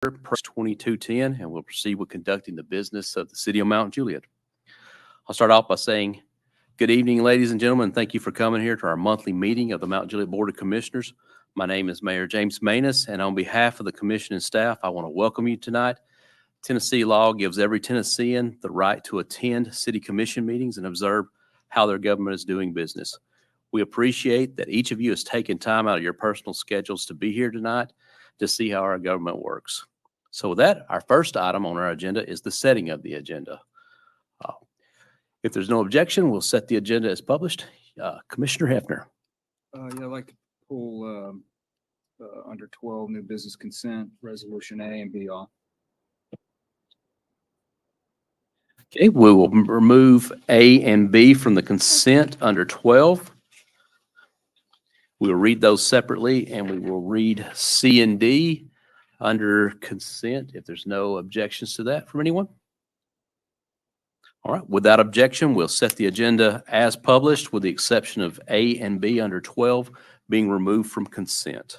Press 2210, and we'll proceed with conducting the business of the city of Mount Juliet. I'll start off by saying, good evening, ladies and gentlemen. Thank you for coming here to our monthly meeting of the Mount Juliet Board of Commissioners. My name is Mayor James Maness, and on behalf of the commission and staff, I want to welcome you tonight. Tennessee law gives every Tennessean the right to attend city commission meetings and observe how their government is doing business. We appreciate that each of you has taken time out of your personal schedules to be here tonight to see how our government works. So with that, our first item on our agenda is the setting of the agenda. If there's no objection, we'll set the agenda as published. Commissioner Hefner. Yeah, I'd like to pull under 12 new business consent, resolution A and B off. Okay, we will remove A and B from the consent under 12. We'll read those separately, and we will read C and D under consent if there's no objections to that from anyone. All right, without objection, we'll set the agenda as published with the exception of A and B under 12 being removed from consent.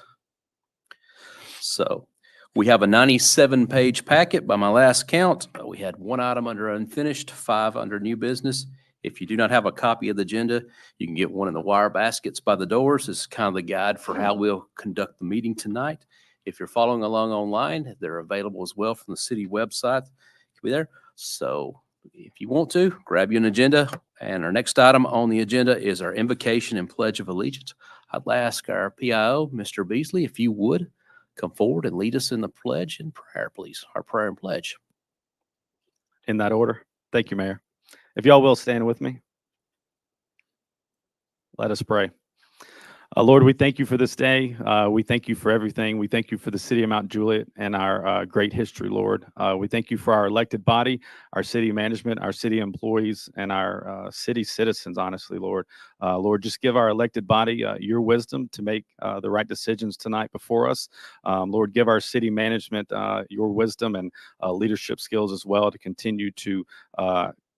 So we have a 97-page packet by my last count. We had one item under unfinished, 5 under new business. If you do not have a copy of the agenda, you can get one in the wire baskets by the doors. This is kind of the guide for how we'll conduct the meeting tonight. If you're following along online, they're available as well from the city website. You'll be there. So if you want to, grab you an agenda. And our next item on the agenda is our invocation and pledge of allegiance. I'd ask our PIO, Mr. Beasley, if you would come forward and lead us in the pledge and prayer, please. Our prayer and pledge. In that order. Thank you, Mayor. If y'all will stand with me. Let us pray. Lord, we thank you for this day. We thank you for everything. We thank you for the city of Mount Juliet and our great history, Lord. We thank you for our elected body, our city management, our city employees, and our city citizens, honestly, Lord. Lord, just give our elected body your wisdom to make the right decisions tonight before us. Lord, give our city management your wisdom and leadership skills as well to continue to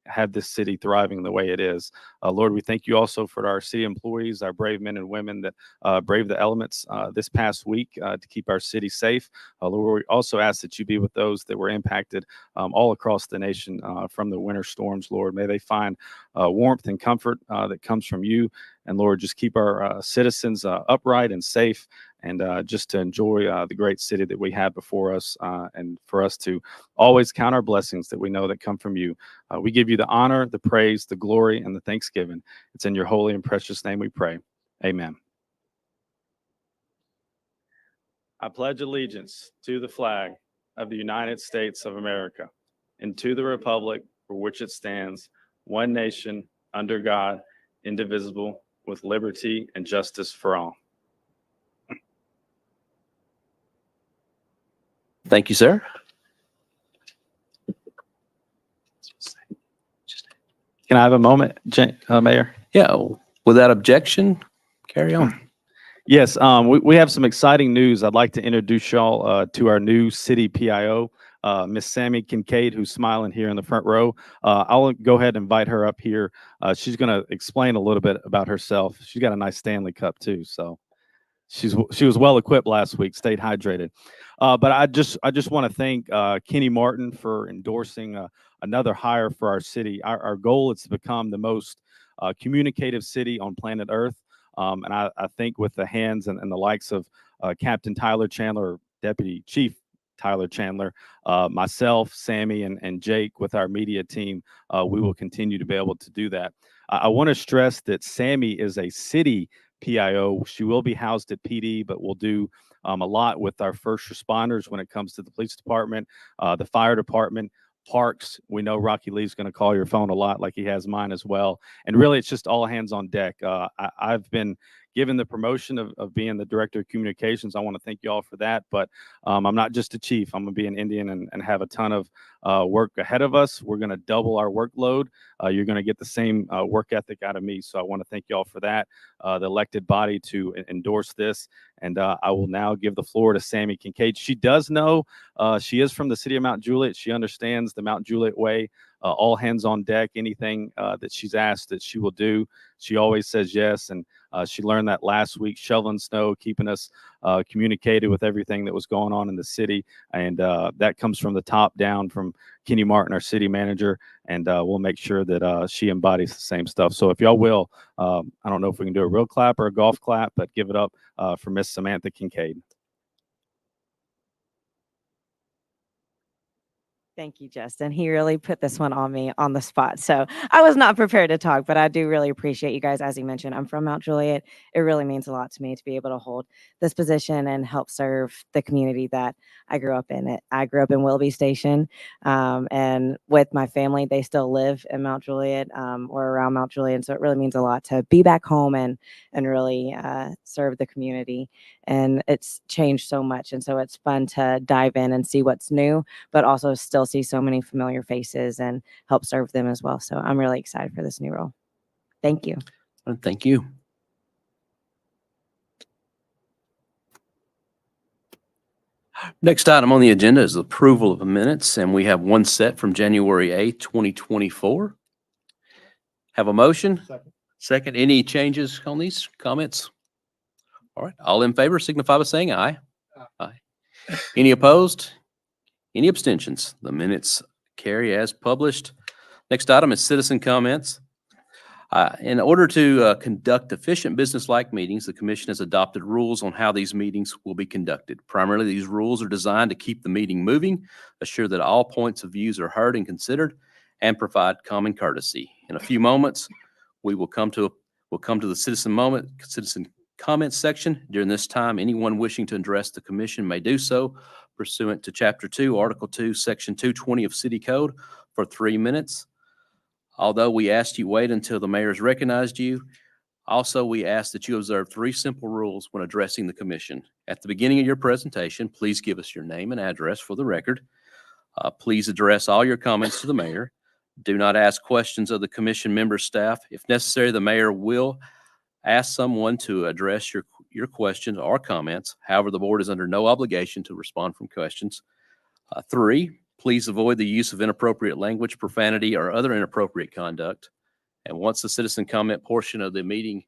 have this city thriving the way it is. Lord, we thank you also for our city employees, our brave men and women that braved the elements this past week to keep our city safe. Lord, we also ask that you be with those that were impacted all across the nation from the winter storms, Lord. May they find warmth and comfort that comes from you. And Lord, just keep our citizens upright and safe, and just to enjoy the great city that we have before us, and for us to always count our blessings that we know that come from you. We give you the honor, the praise, the glory, and the thanksgiving. It's in your holy and precious name we pray. Amen. I pledge allegiance to the flag of the United States of America and to the republic for which it stands, one nation, under God, indivisible, with liberty and justice for all. Thank you, sir. Can I have a moment, Mayor? Yeah, without objection, carry on. Yes, we have some exciting news. I'd like to introduce y'all to our new city PIO, Miss Sammy Kincaid, who's smiling here in the front row. I'll go ahead and invite her up here. She's going to explain a little bit about herself. She's got a nice Stanley Cup too, so she was well equipped last week. Stayed hydrated. But I just want to thank Kenny Martin for endorsing another hire for our city. Our goal is to become the most communicative city on planet Earth. And I think with the hands and the likes of Captain Tyler Chandler, Deputy Chief Tyler Chandler, myself, Sammy, and Jake with our media team, we will continue to be able to do that. I want to stress that Sammy is a city PIO. She will be housed at PD, but we'll do a lot with our first responders when it comes to the police department, the fire department, parks. We know Rocky Lee's going to call your phone a lot, like he has mine as well. And really, it's just all hands on deck. I've been given the promotion of being the director of communications. I want to thank you all for that. But I'm not just a chief. I'm going to be an Indian and have a ton of work ahead of us. We're going to double our workload. You're going to get the same work ethic out of me. So I want to thank you all for that, the elected body to endorse this. And I will now give the floor to Sammy Kincaid. She does know, she is from the city of Mount Juliet. She understands the Mount Juliet way. all hands on deck. Anything that she's asked that she will do, she always says yes. And she learned that last week, shoveling snow, keeping us communicated with everything that was going on in the city. And that comes from the top down from Kenny Martin, our city manager. And we'll make sure that she embodies the same stuff. So if y'all will, I don't know if we can do a real clap or a golf clap, but give it up for Miss Samantha Kincaid. Thank you, Justin. He really put this one on me on the spot. So I was not prepared to talk, but I do really appreciate you guys. As you mentioned, I'm from Mount Juliet. It really means a lot to me to be able to hold this position and help serve the community that I grew up in. I grew up in Willoughby Station, and with my family, they still live in Mount Juliet or around Mount Juliet. And so it really means a lot to be back home and really serve the community. And it's changed so much. And so it's fun to dive in and see what's new, but also still see so many familiar faces and help serve them as well. So I'm really excited for this new role. Thank you. Thank you. Next item on the agenda is the approval of the minutes, and we have one set from January 8th, 2024. Have a motion? Second. Any changes on these comments? All right. All in favor signify by saying aye. Aye. Any opposed? Any abstentions? The minutes carry as published. Next item is citizen comments. In order to conduct efficient business-like meetings, the commission has adopted rules on how these meetings will be conducted. Primarily, these rules are designed to keep the meeting moving, assure that all points of views are heard and considered, and provide common courtesy. In a few moments, we will come to the citizen comments section. During this time, anyone wishing to address the commission may do so pursuant to Chapter 2, Article 2, Section 220 of City Code for 3 minutes. Although we asked you wait until the mayor's recognized you, also we ask that you observe 3 simple rules when addressing the commission. At the beginning of your presentation, please give us your name and address for the record. Please address all your comments to the mayor. Do not ask questions of the commission member staff. If necessary, the mayor will ask someone to address your questions or comments. However, the board is under no obligation to respond from questions. 3, please avoid the use of inappropriate language, profanity, or other inappropriate conduct. And once the citizen comment portion of the meeting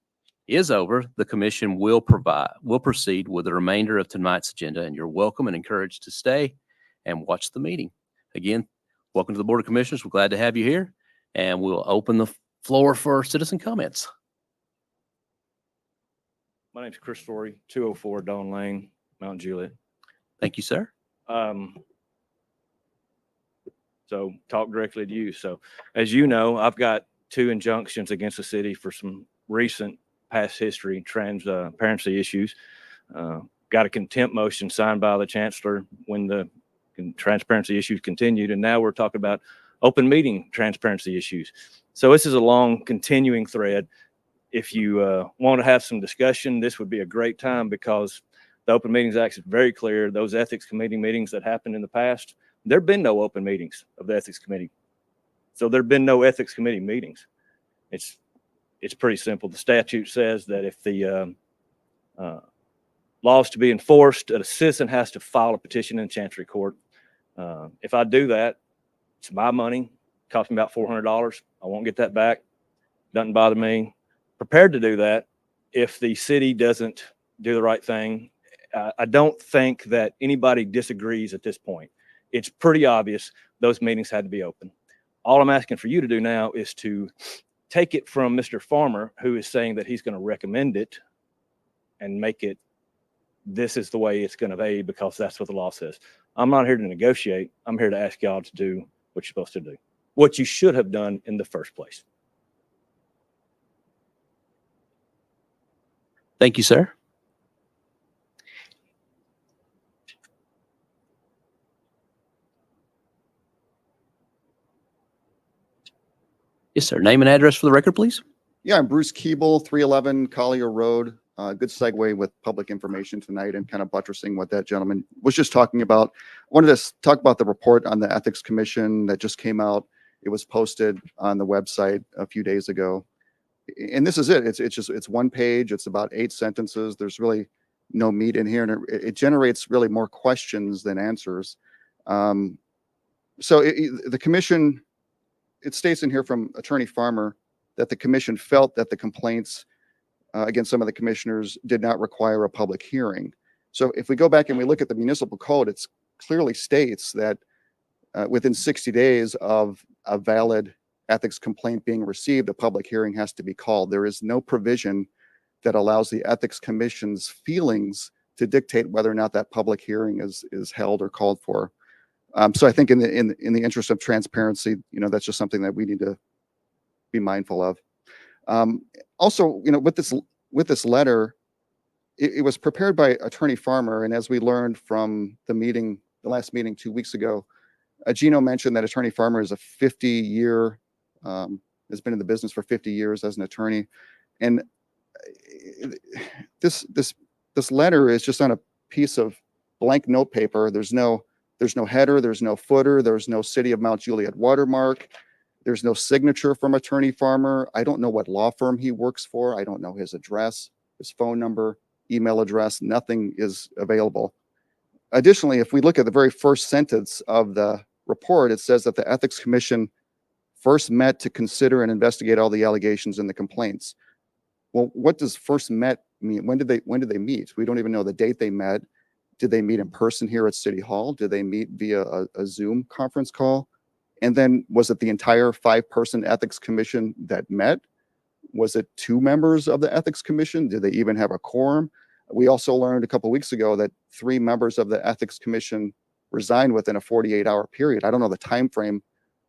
is over, the commission will proceed with the remainder of tonight's agenda, and you're welcome and encouraged to stay and watch the meeting. Again, welcome to the Board of Commissioners. We're glad to have you here, and we'll open the floor for citizen comments. My name's Chris Story, 204 Dawn Lane, Mount Juliet. Thank you, sir. So talk directly to you. So as you know, I've got 2 injunctions against the city for some recent past history, transparency issues. Got a contempt motion signed by the chancellor when the transparency issues continued. And now we're talking about open meeting transparency issues. So this is a long continuing thread. If you want to have some discussion, this would be a great time because the Open Meetings Act is very clear. Those ethics committee meetings that happened in the past, there have been no open meetings of the ethics committee. So there have been no ethics committee meetings. It's pretty simple. The statute says that if the law is to be enforced, a citizen has to file a petition in Chancery Court. If I do that, it's my money. It cost me about $400. I won't get that back. Doesn't bother me. Prepared to do that if the city doesn't do the right thing. I don't think that anybody disagrees at this point. It's pretty obvious those meetings had to be open. All I'm asking for you to do now is to take it from Mr. Farmer, who is saying that he's going to recommend it and make it, this is the way it's going to be because that's what the law says. I'm not here to negotiate. I'm here to ask y'all to do what you're supposed to do, what you should have done in the first place. Thank you, sir. Yes, sir. Name and address for the record, please. Yeah, I'm Bruce Keeble, 311 Collier Road. Good segue with public information tonight and kind of buttressing what that gentleman was just talking about. I wanted to talk about the report on the Ethics Commission that just came out. It was posted on the website a few days ago. And this is it. It's one page. It's about 8 sentences. There's really no meat in here, and it generates really more questions than answers. The commission it states in here from Attorney Farmer that the commission felt that the complaints against some of the commissioners did not require a public hearing. So if we go back and we look at the municipal code, it clearly states that within 60 days of a valid ethics complaint being received, a public hearing has to be called. There is no provision that allows the Ethics Commission's feelings to dictate whether or not that public hearing is held or called for. So I think in the interest of transparency, that's just something that we need to be mindful of. Also, with this letter, it was prepared by Attorney Farmer, and as we learned from the last meeting 2 weeks ago, Gino mentioned that Attorney Farmer is a 50-year, has been in the business for 50 years as an attorney, and this letter is just on a piece of blank note paper. There's no header, there's no footer, there's no City of Mount Juliet watermark. There's no signature from Attorney Farmer. I don't know what law firm he works for. I don't know his address, his phone number, email address. Nothing is available. Additionally, if we look at the very first sentence of the report, it says that the Ethics Commission first met to consider and investigate all the allegations and the complaints. Well, what does first met mean? When did they meet? We don't even know the date they met. Did they meet in person here at City Hall? Did they meet via a Zoom conference call? And then was it the entire 5-person Ethics Commission that met? Was it 2 members of the Ethics Commission? Did they even have a quorum? We also learned a couple of weeks ago that 3 members of the Ethics Commission resigned within a 48-hour period. I don't know the time frame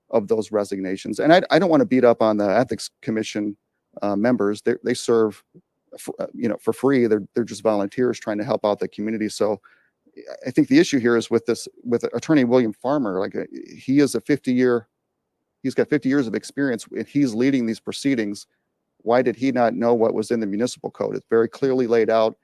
of those resignations. And I don't want to beat up on the Ethics Commission members. They serve for free. They're just volunteers trying to help out the community. So I think the issue here is with Attorney William Farmer. Like he is he's got 50 years of experience, and he's leading these proceedings. Why did he not know what was in the municipal code? It's very clearly laid out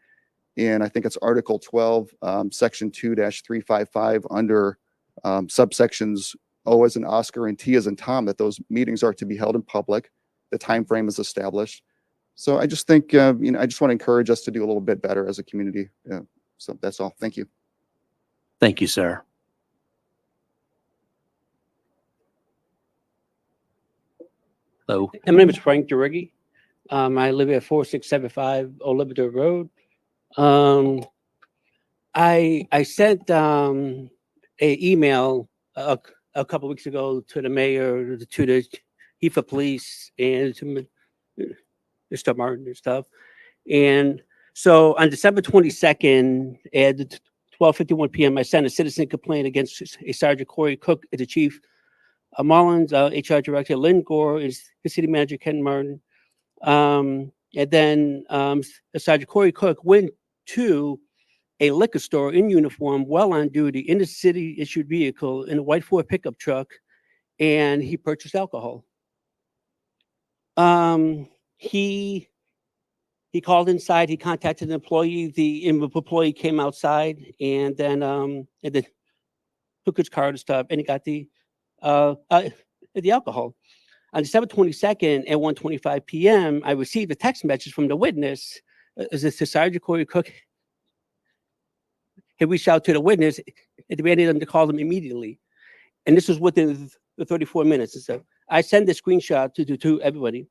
in, I think it's Article 12, Section 2-355 under subsections O as in Oscar and T as in Tom, that those meetings are to be held in public. The time frame is established. So I just think, I just want to encourage us to do a little bit better as a community. So that's all. Thank you. Thank you, sir. Hello. My name is Frank DeRiggi. I live at 4675 Old Liberty Road. I sent an email a couple weeks ago to the mayor, to the chief of police, and to Mr. Martin and stuff. And so on December 22nd at 12:51 p.m., I sent a citizen complaint against a Sergeant Corey Cook and the Chief Mullins, HR Director Lynn Gore, is the City Manager Ken Martin. And then Sergeant Corey Cook went to a liquor store in uniform, well on duty, in a city-issued vehicle in a white Ford pickup truck, and he purchased alcohol. He called inside. He contacted an employee. The employee came outside and then took his card and stuff, and he got the alcohol. On December 22nd at 1:25 p.m., I received a text message from the witness. Sergeant Corey Cook had reached out to the witness and demanded him to call them immediately. And this was within the 34 minutes. And so I sent the screenshot to everybody.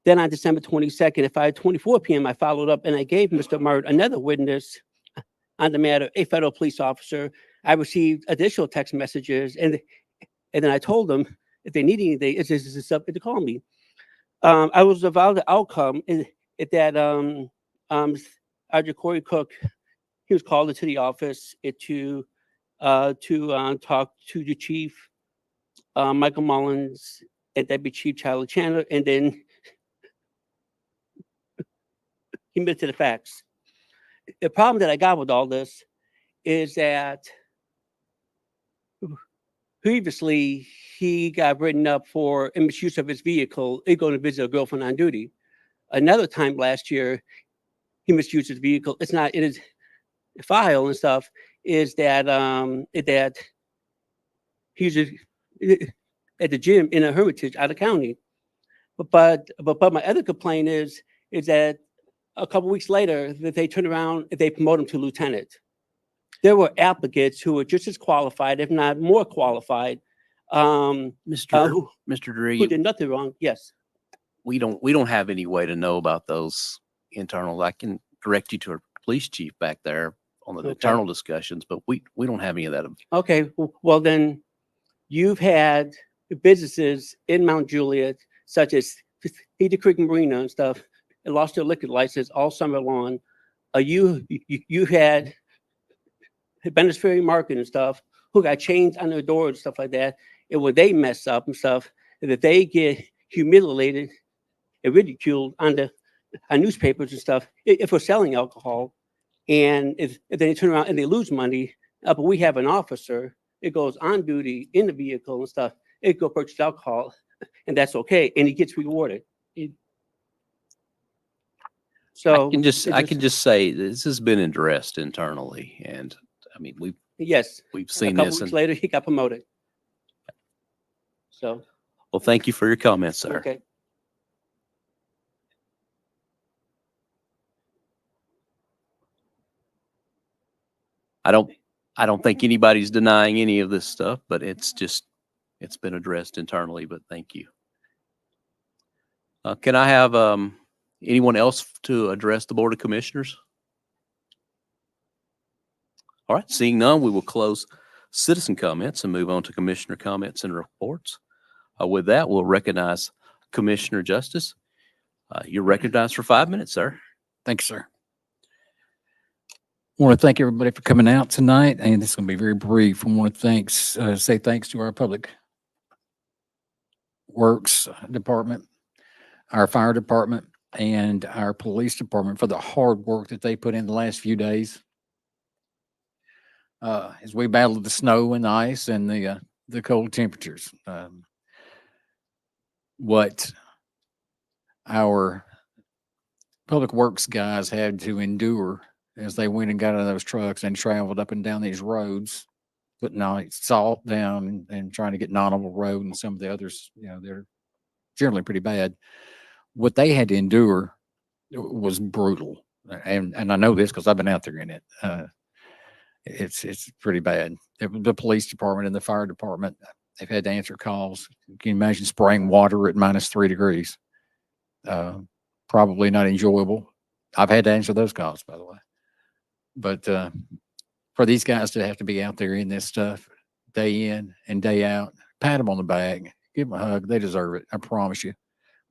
Then on December 22nd at 5:24 p.m., I followed up and I gave Mr. Martin another witness on the matter, a federal police officer. I received additional text messages, and then I told them if they need anything, it's something to call me. I was about the outcome that Sergeant Corey Cook, he was called into the office to talk to the chief, Michael Mullins, and Deputy Chief Charlie Chandler, and then he admitted to the facts. The problem that I got with all this is that previously he got written up for misuse of his vehicle, going to visit a girlfriend on duty. Another time last year, he misused his vehicle. It is file and stuff, is that he's at the gym in a Hermitage out of county. But my other complaint is that a couple weeks later, that they turn around and they promote him to lieutenant. There were applicants who were just as qualified, if not more qualified, Mr. who Mr. who Drigg, did nothing wrong. Yes. we don't have any way to know about those internal. I can direct you to a police chief back there on the Okay. internal discussions, but we don't have any of that. Okay. Well, then you've had businesses in Mount Juliet, such as Cedar Creek Marina and stuff, and lost their liquor license all summer long. You had Bennett Ferry Market and stuff who got chains on their doors and stuff like that. And when they mess up and stuff, that they get humiliated and ridiculed on newspapers and stuff if we're selling alcohol. And if they turn around and they lose money, but we have an officer, it goes on duty in the vehicle and stuff, it go purchase alcohol, and that's okay, and he gets rewarded. So I can just say this has been addressed internally, and I mean yes, we've a seen couple this. weeks And later, he got promoted. So, well, thank you for your comments, sir. okay. I don't think anybody's denying any of this stuff, but it's been addressed internally. But thank you. Can I have anyone else to address the Board of Commissioners? All right, seeing none, we will close citizen comments and move on to commissioner comments and reports. With that, we'll recognize Commissioner Justice. You're recognized for 5 minutes, sir. Thank you, sir. I want to thank everybody for coming out tonight, and this is going to be very brief. I want to say thanks to our Public Works Department, our Fire Department, and our Police Department for the hard work that they put in the last few days. As we battled the snow and the ice and the cold temperatures. What our Public Works guys had to endure as they went and got out of those trucks and traveled up and down these roads, putting salt down and trying to get Nottable Road and some of the others, they're generally pretty bad. What they had to endure was brutal. And I know this because I've been out there in it. It's pretty bad. The police department and the fire department, they've had to answer calls. Can you imagine spraying water at -3 degrees? Probably not enjoyable. I've had to answer those calls, by the way. But for these guys to have to be out there in this stuff day in and day out, pat them on the back, give them a hug. They deserve it. I promise you.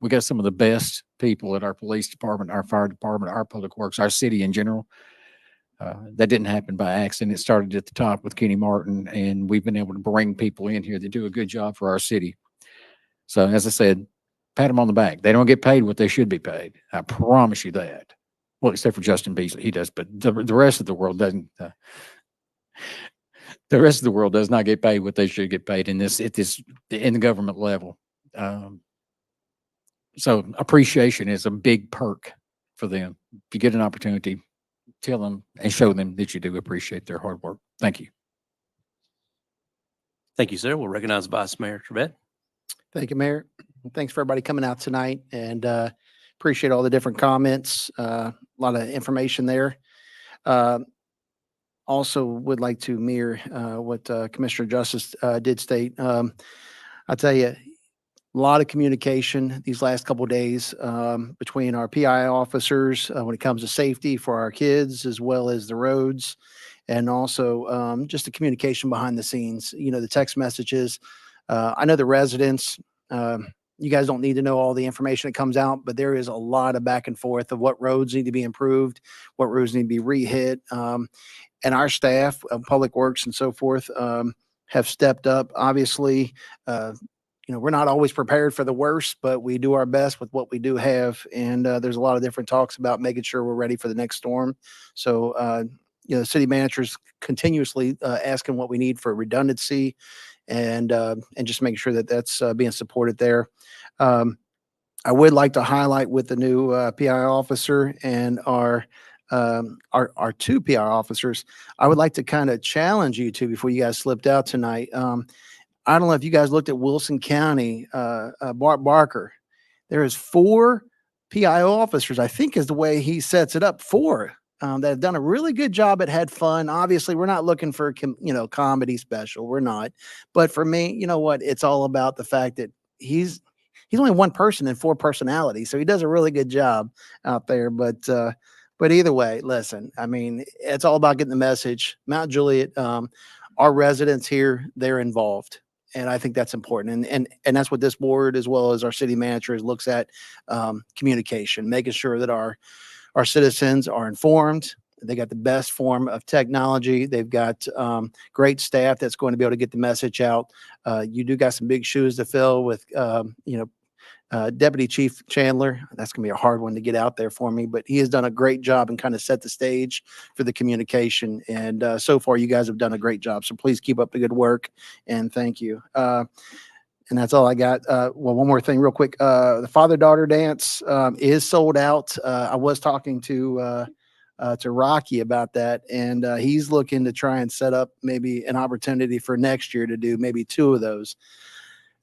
We got some of the best people at our police department, our fire department, our public works, our city in general. That didn't happen by accident. It started at the top with Kenny Martin, and we've been able to bring people in here that do a good job for our city. So as I said, pat them on the back. They don't get paid what they should be paid. I promise you that. Well, except for Justin Beasley, he does, but the rest of the world doesn't. The rest of the world does not get paid what they should get paid in the government level. So appreciation is a big perk for them. If you get an opportunity, tell them and show them that you do appreciate their hard work. Thank you. Thank you, sir. We'll recognize Vice Mayor Trevette. Thank you, Mayor. Thanks for everybody coming out tonight, and appreciate all the different comments. A lot of information there. Also would like to mirror what Commissioner Justice did state. I'll tell you, a lot of communication these last couple of days between our PI officers when it comes to safety for our kids, as well as the roads, and also just the communication behind the scenes. The text messages. I know the residents. You guys don't need to know all the information that comes out, but there is a lot of back and forth of what roads need to be improved, what roads need to be re-hit. And our staff of Public Works and so forth have stepped up. Obviously, we're not always prepared for the worst, but we do our best with what we do have. And there's a lot of different talks about making sure we're ready for the next storm. So, the city manager's continuously asking what we need for redundancy and just making sure that that's being supported there. I would like to highlight with the new PI officer and our two PI officers, I would like to kind of challenge you two before you guys slipped out tonight. I don't know if you guys looked at Wilson County, Bart Barker. There is 4 PI officers, I think is the way he sets it up, 4 that have done a really good job at had fun. Obviously, we're not looking for comedy special. We're not. But for me, you know what? It's all about the fact that he's only one person and four personalities, so he does a really good job out there. But either way, listen, I mean, it's all about getting the message. Mount Juliet, our residents here, they're involved. And I think that's important. And that's what this board, as well as our city manager, looks at, communication, making sure that our citizens are informed. They got the best form of technology. They've got great staff that's going to be able to get the message out. You do got some big shoes to fill with, Deputy Chief Chandler. That's going to be a hard one to get out there for me, but he has done a great job and kind of set the stage for the communication. And so far, you guys have done a great job. So please keep up the good work and thank you. And that's all I got. Well, one more thing real quick. The father-daughter dance is sold out. I was talking to Rocky about that, and he's looking to try and set up maybe an opportunity for next year to do maybe 2 of those.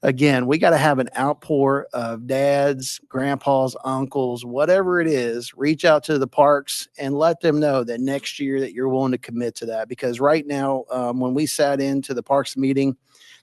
Again, we got to have an outpour of dads, grandpas, uncles, whatever it is. Reach out to the parks and let them know that next year that you're willing to commit to that. Because right now, when we sat into the parks meeting,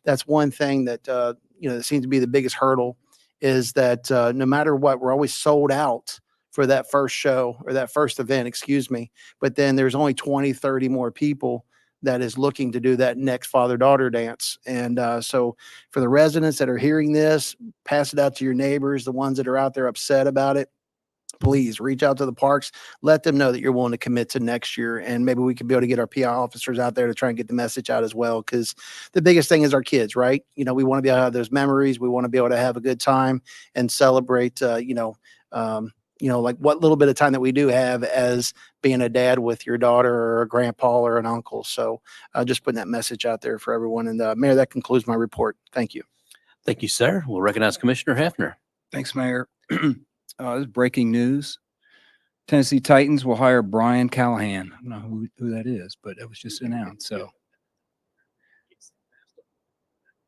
that's one thing that that seems to be the biggest hurdle is that no matter what, we're always sold out for that first show or that first event, excuse me. But then there's only 20, 30 more people that is looking to do that next father-daughter dance. And so for the residents that are hearing this, pass it out to your neighbors, the ones that are out there upset about it. Please reach out to the parks, let them know that you're willing to commit to next year. And maybe we could be able to get our PI officers out there to try and get the message out as well. Because the biggest thing is our kids, right? We want to be able to have those memories. We want to be able to have a good time and celebrate, like what little bit of time that we do have as being a dad with your daughter or a grandpa or an uncle. So just putting that message out there for everyone. And Mayor, that concludes my report. Thank you. Thank you, sir. We'll recognize Commissioner Hefner. Thanks, Mayor. This is breaking news. Tennessee Titans will hire Brian Callahan. I don't know who that is, but it was just announced. So,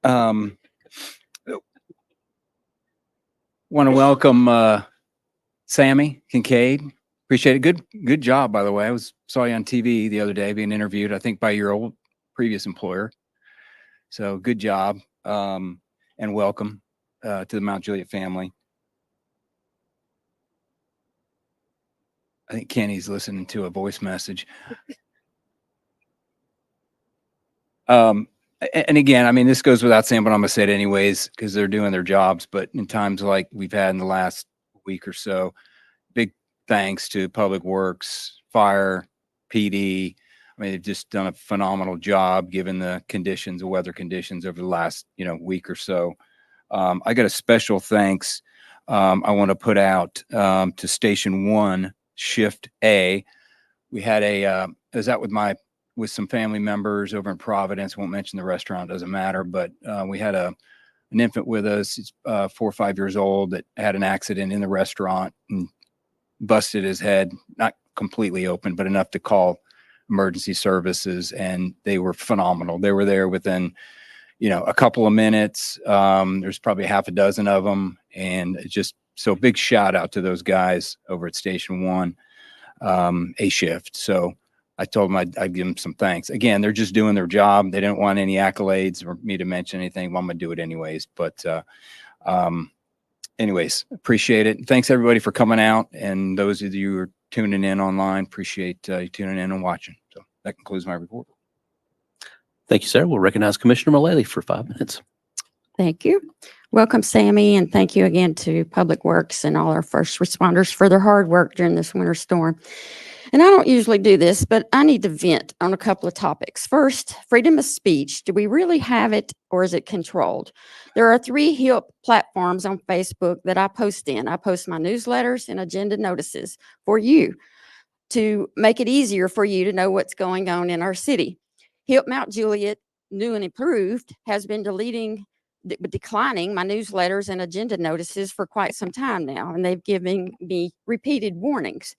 want to welcome Sammy Kincaid. Appreciate it. Good job, by the way. Saw you on TV the other day being interviewed, I think, by your old previous employer. So good job, and welcome to the Mount Juliet family. I think Kenny's listening to a voice message. And again, I mean, this goes without saying, but I'm gonna say it anyways because they're doing their jobs. But in times like we've had in the last week or so, big thanks to Public Works, Fire, PD. I mean, they've just done a phenomenal job given the conditions, the weather conditions over the last week or so. I got a special thanks I want to put out to Station 1, Shift A. We had I was out with some family members over in Providence. Won't mention the restaurant, doesn't matter. But we had an infant with us. He's 4 or 5 years old that had an accident in the restaurant and busted his head, not completely open, but enough to call emergency services. And they were phenomenal. They were there within, a couple of minutes. There's probably half a dozen of them. And so big shout out to those guys over at Station 1, A Shift. So I told them I'd give them some thanks. Again, they're just doing their job. They didn't want any accolades or me to mention anything. Well, I'm going to do it anyways. But anyways, appreciate it. Thanks everybody for coming out. And those of you who are tuning in online, appreciate you tuning in and watching. So that concludes my report. Thank you, sir. We'll recognize Commissioner Mullally for 5 minutes. Thank you. Welcome, Sammy, and thank you again to Public Works and all our first responders for their hard work during this winter storm. And I don't usually do this, but I need to vent on a couple of topics. First, freedom of speech. Do we really have it or is it controlled? There are 3 HIP platforms on Facebook that I post in. I post my newsletters and agenda notices for you to make it easier for you to know what's going on in our city. HIP Mount Juliet, new and improved, has been declining my newsletters and agenda notices for quite some time now, and they've given me repeated warnings.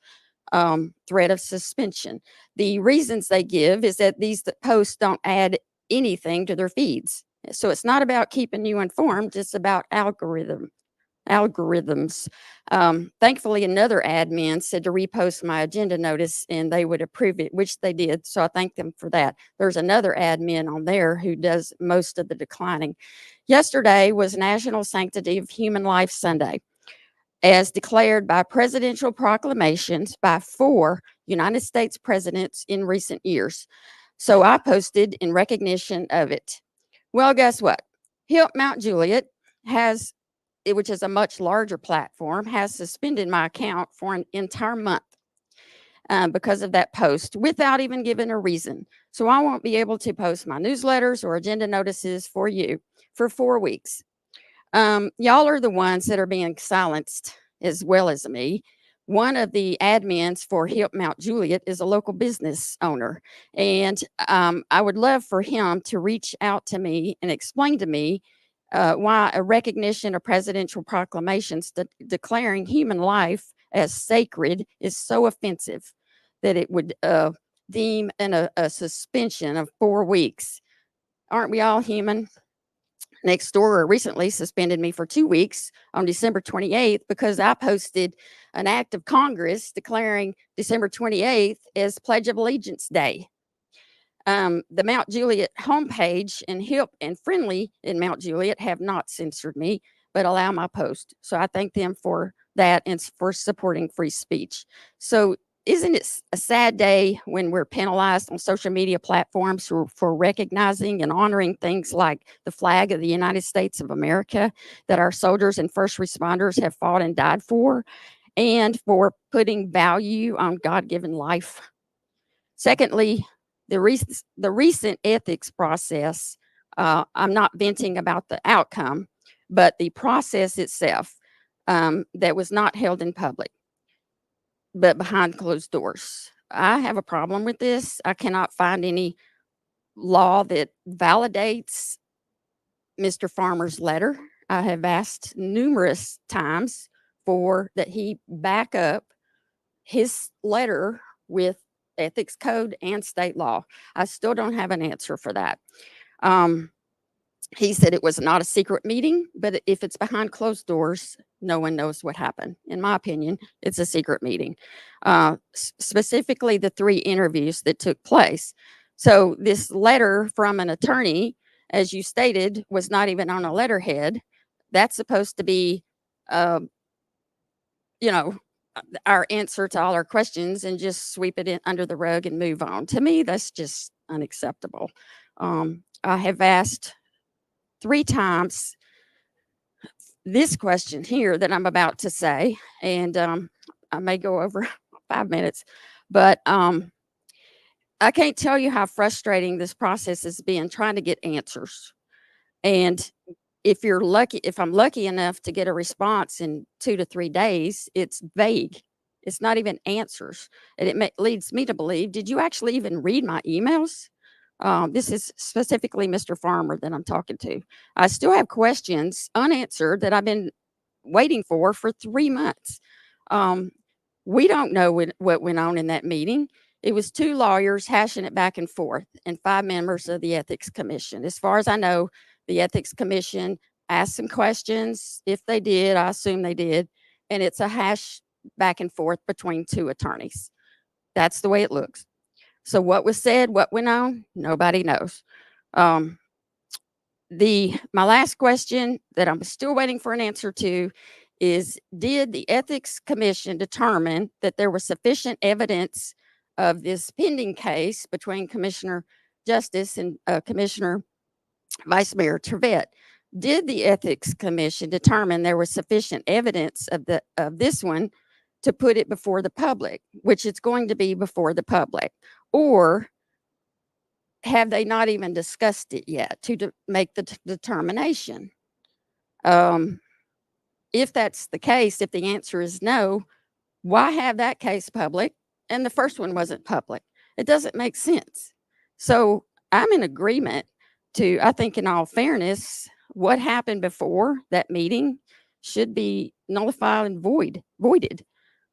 Threat of suspension. The reasons they give is that these posts don't add anything to their feeds. So it's not about keeping you informed, it's about algorithm algorithms. Thankfully, another admin said to repost my agenda notice and they would approve it, which they did. So I thank them for that. There's another admin on there who does most of the declining. Yesterday was National Sanctity of Human Life Sunday, as declared by presidential proclamations by 4 United States presidents in recent years. So I posted in recognition of it. Well, guess what? Help Mount Juliet has, which is a much larger platform, has suspended my account for an entire month because of that post without even giving a reason. So I won't be able to post my newsletters or agenda notices for you for 4 weeks. Y'all are the ones that are being silenced as well as me. One of the admins for Help Mount Juliet is a local business owner. And I would love for him to reach out to me and explain to me why a recognition of presidential proclamations declaring human life as sacred is so offensive that it would deem a suspension of 4 weeks. Aren't we all human? Nextdoor recently suspended me for 2 weeks on December 28th because I posted an act of Congress declaring December 28th as Pledge of Allegiance Day. The Mount Juliet homepage and Hip and Friendly in Mount Juliet have not censored me, but allow my post. So I thank them for that and for supporting free speech. So isn't it a sad day when we're penalized on social media platforms for recognizing and honoring things like the flag of the United States of America that our soldiers and first responders have fought and died for, and for putting value on God-given life? Secondly, the recent ethics process, I'm not venting about the outcome, but the process itself that was not held in public, but behind closed doors. I have a problem with this. I cannot find any law that validates Mr. Farmer's letter. I have asked numerous times for that he back up his letter with ethics code and state law. I still don't have an answer for that. He said it was not a secret meeting, but if it's behind closed doors, no one knows what happened. In my opinion, it's a secret meeting, specifically the 3 interviews that took place. So this letter from an attorney, as you stated, was not even on a letterhead. That's supposed to be, our answer to all our questions, and just sweep it in under the rug and move on. To me, that's just unacceptable. I have asked 3 times this question here that I'm about to say, and I may go over 5 minutes, but I can't tell you how frustrating this process has been trying to get answers. And if I'm lucky enough to get a response in 2 to 3 days, it's vague. It's not even answers. And it leads me to believe, did you actually even read my emails? This is specifically Mr. Farmer that I'm talking to. I still have questions unanswered that I've been waiting for 3 months. We don't know what went on in that meeting. It was 2 lawyers hashing it back and forth and 5 members of the Ethics Commission. As far as I know, the Ethics Commission asked some questions. If they did, I assume they did. And it's a hash back and forth between 2 attorneys. That's the way it looks. So what was said, what went on, nobody knows. My last question that I'm still waiting for an answer to is, did the Ethics Commission determine that there was sufficient evidence of this pending case between Commissioner Justice and Commissioner Vice Mayor Trevette? Did the Ethics Commission determine there was sufficient evidence of this one to put it before the public, which it's going to be before the public? Or have they not even discussed it yet to make the determination? If that's the case, if the answer is no, why have that case public and the first one wasn't public? It doesn't make sense. So I'm in agreement I think in all fairness, what happened before that meeting should be nullified and voided.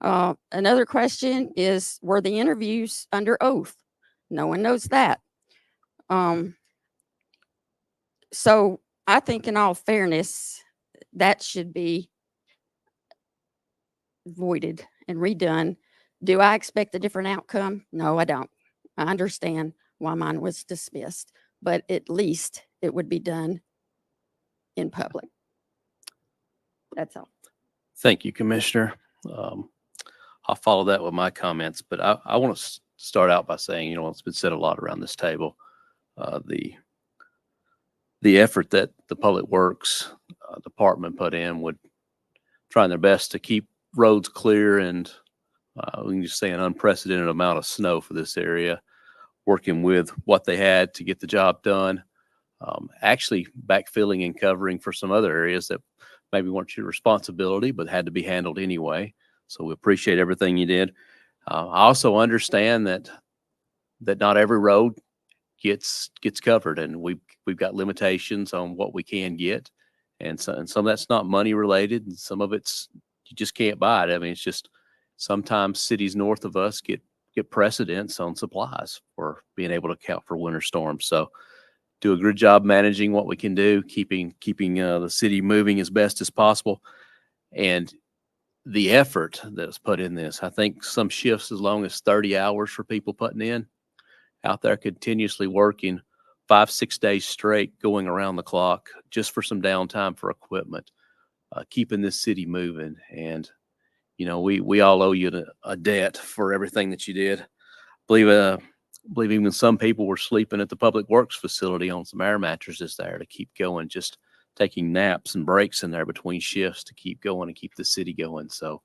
Another question is, were the interviews under oath? No one knows that. So I think in all fairness, that should be voided and redone. Do I expect a different outcome? No, I don't. I understand why mine was dismissed, but at least it would be done in public. That's all. Thank you, Commissioner. I'll follow that with my comments, but I want to start out by saying, it's been said a lot around this table. The effort that the Public Works Department put in would trying their best to keep roads clear, and we can just say an unprecedented amount of snow for this area, working with what they had to get the job done, actually backfilling and covering for some other areas that maybe weren't your responsibility, but had to be handled anyway. So we appreciate everything you did. I also understand that not every road gets covered, and we've got limitations on what we can get, and some of that's not money related, and some of it's you just can't buy it. I mean, it's just sometimes cities north of us get precedence on supplies for being able to account for winter storms. So do a good job managing what we can do, keeping the city moving as best as possible, and the effort that's put in this. I think some shifts as long as 30 hours for people putting in out there continuously working 5-6 days straight, going around the clock just for some downtime for equipment, keeping this city moving. And, we all owe you a debt for everything that you did. Believe even some people were sleeping at the Public Works facility on some air mattresses there to keep going, just taking naps and breaks in there between shifts to keep going and keep the city going. So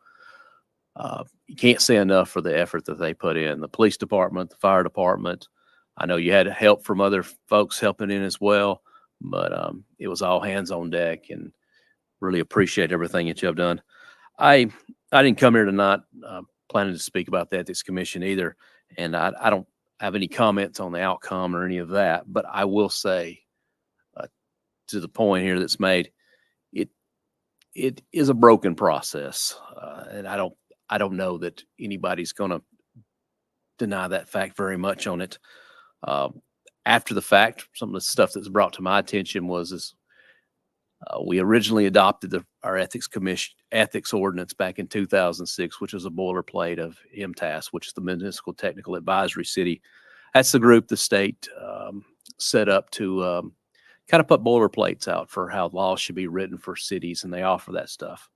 you can't say enough for the effort that they put in. The police department, the fire department. I know you had help from other folks helping in as well, but it was all hands on deck, and really appreciate everything that you have done. I didn't come here tonight planning to speak about the Ethics Commission either, and I don't have any comments on the outcome or any of that, but I will say to the point here that's made, it is a broken process, and I don't know that anybody's going to deny that fact very much on it. After the fact, some of the stuff that's brought to my attention was we originally adopted our ethics ordinance back in 2006, which was a boilerplate of MTAS, which is the Municipal Technical Advisory City. That's the group the state set up to kind of put boilerplates out for how laws should be written for cities, and they offer that stuff.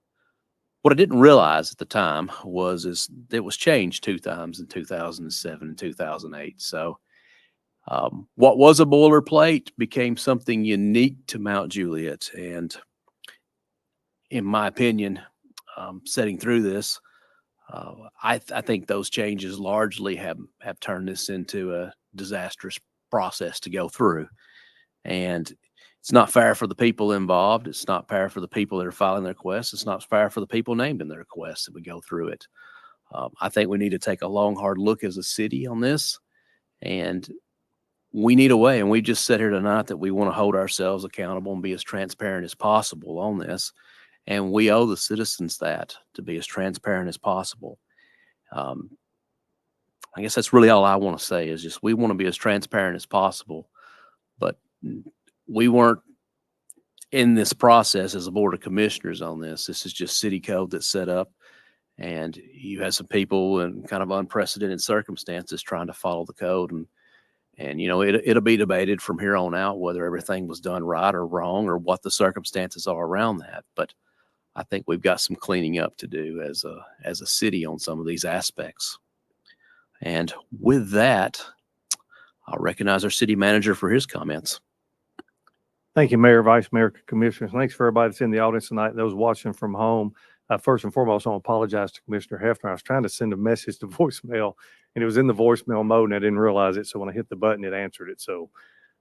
What I didn't realize at the time is it was changed 2 times in 2007 and 2008. So what was a boilerplate became something unique to Mount Juliet. And in my opinion, setting through this, I think those changes largely have turned this into a disastrous process to go through. And it's not fair for the people involved. It's not fair for the people that are filing their requests. It's not fair for the people named in their requests that we go through it. I think we need to take a long, hard look as a city on this, and we need a way. And we just said here tonight that we want to hold ourselves accountable and be as transparent as possible on this. And we owe the citizens that, to be as transparent as possible. I guess that's really all I want to say, is just we want to be as transparent as possible. But we weren't in this process as a board of commissioners on this. This is just city code that's set up, and you have some people in kind of unprecedented circumstances trying to follow the code. And it'll be debated from here on out whether everything was done right or wrong, or what the circumstances are around that. But I think we've got some cleaning up to do as a city on some of these aspects. And with that, I'll recognize our city manager for his comments. Thank you, Mayor, Vice Mayor, Commissioners. Thanks for everybody that's in the audience tonight, those watching from home. First and foremost, I want to apologize to Commissioner Hefner. I was trying to send a message to voicemail, and it was in the voicemail mode, and I didn't realize it. So when I hit the button, it answered it. So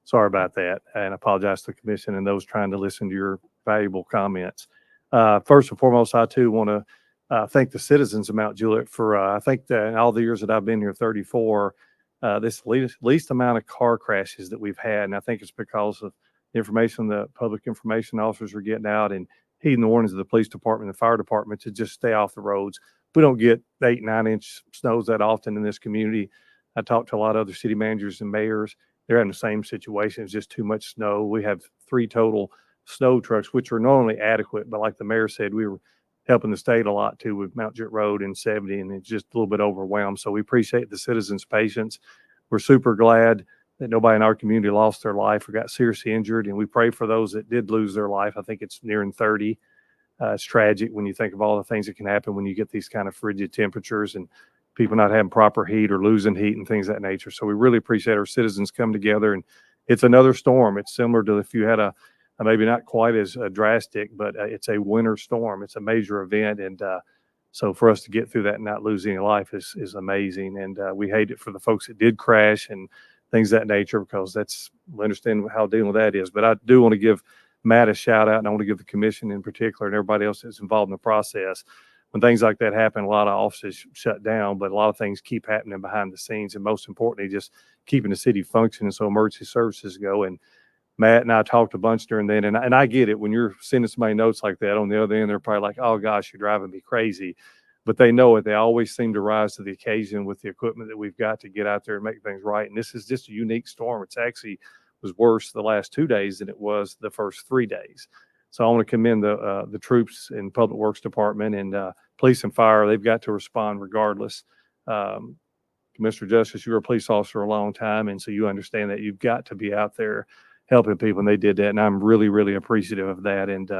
sorry about that. And I apologize to the Commission and those trying to listen to your valuable comments. First and foremost, I too want to thank the citizens of Mount Juliet for, I think that in all the years that I've been here, 34, this least amount of car crashes that we've had. And I think it's because of the information the public information officers are getting out and heeding the warnings of the police department and the fire department to just stay off the roads. We don't get 8-9-inch snows that often in this community. I talked to a lot of other city managers and mayors. They're having the same situation. It's just too much snow. We have 3 total snow trucks, which are not only adequate, but like the mayor said, we were helping the state a lot too with Mount Jit Road and 70, and it's just a little bit overwhelmed. So we appreciate the citizens' patience. We're super glad that nobody in our community lost their life or got seriously injured, and we pray for those that did lose their life. I think it's nearing 30. It's tragic when you think of all the things that can happen when you get these kind of frigid temperatures and people not having proper heat or losing heat and things of that nature. So we really appreciate our citizens come together, and it's another storm. It's similar to if you had a maybe not quite as drastic, but it's a winter storm. It's a major event. And so for us to get through that and not lose any life is amazing. And we hate it for the folks that did crash and things of that nature, because we understand how dealing with that is. But I do want to give Matt a shout out, and I want to give the commission in particular and everybody else that's involved in the process. When things like that happen, a lot of offices shut down, but a lot of things keep happening behind the scenes. And most importantly, just keeping the city functioning so emergency services go. And Matt and I talked a bunch during then, and I get it. When you're sending somebody notes like that, on the other end, they're probably like, oh gosh, you're driving me crazy. But they know it. They always seem to rise to the occasion with the equipment that we've got to get out there and make things right. And this is just a unique storm. It's actually was worse the last 2 days than it was the first 3 days. So I want to commend the troops in Public Works Department and police and fire. They've got to respond regardless. Commissioner Justice, you were a police officer a long time, and so you understand that you've got to be out there helping people, and they did that. And I'm really, really appreciative of that. And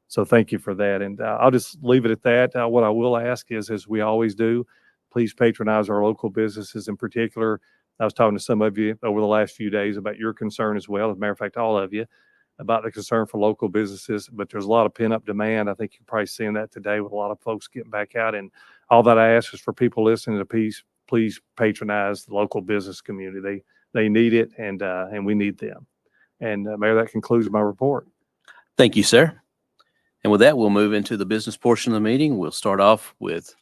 so thank you for that. And I'll just leave it at that. What I will ask is, as we always do, please patronize our local businesses in particular. I was talking to some of you over the last few days about your concern as well. As a matter of fact, all of you, about the concern for local businesses, but there's a lot of pent-up demand. I think you're probably seeing that today with a lot of folks getting back out. And all that I ask is for people listening to please patronize the local business community. They need it, and we need them. And Mayor, that concludes my report. Thank you, sir. And with that, we'll move into the business portion of the meeting. We'll start off with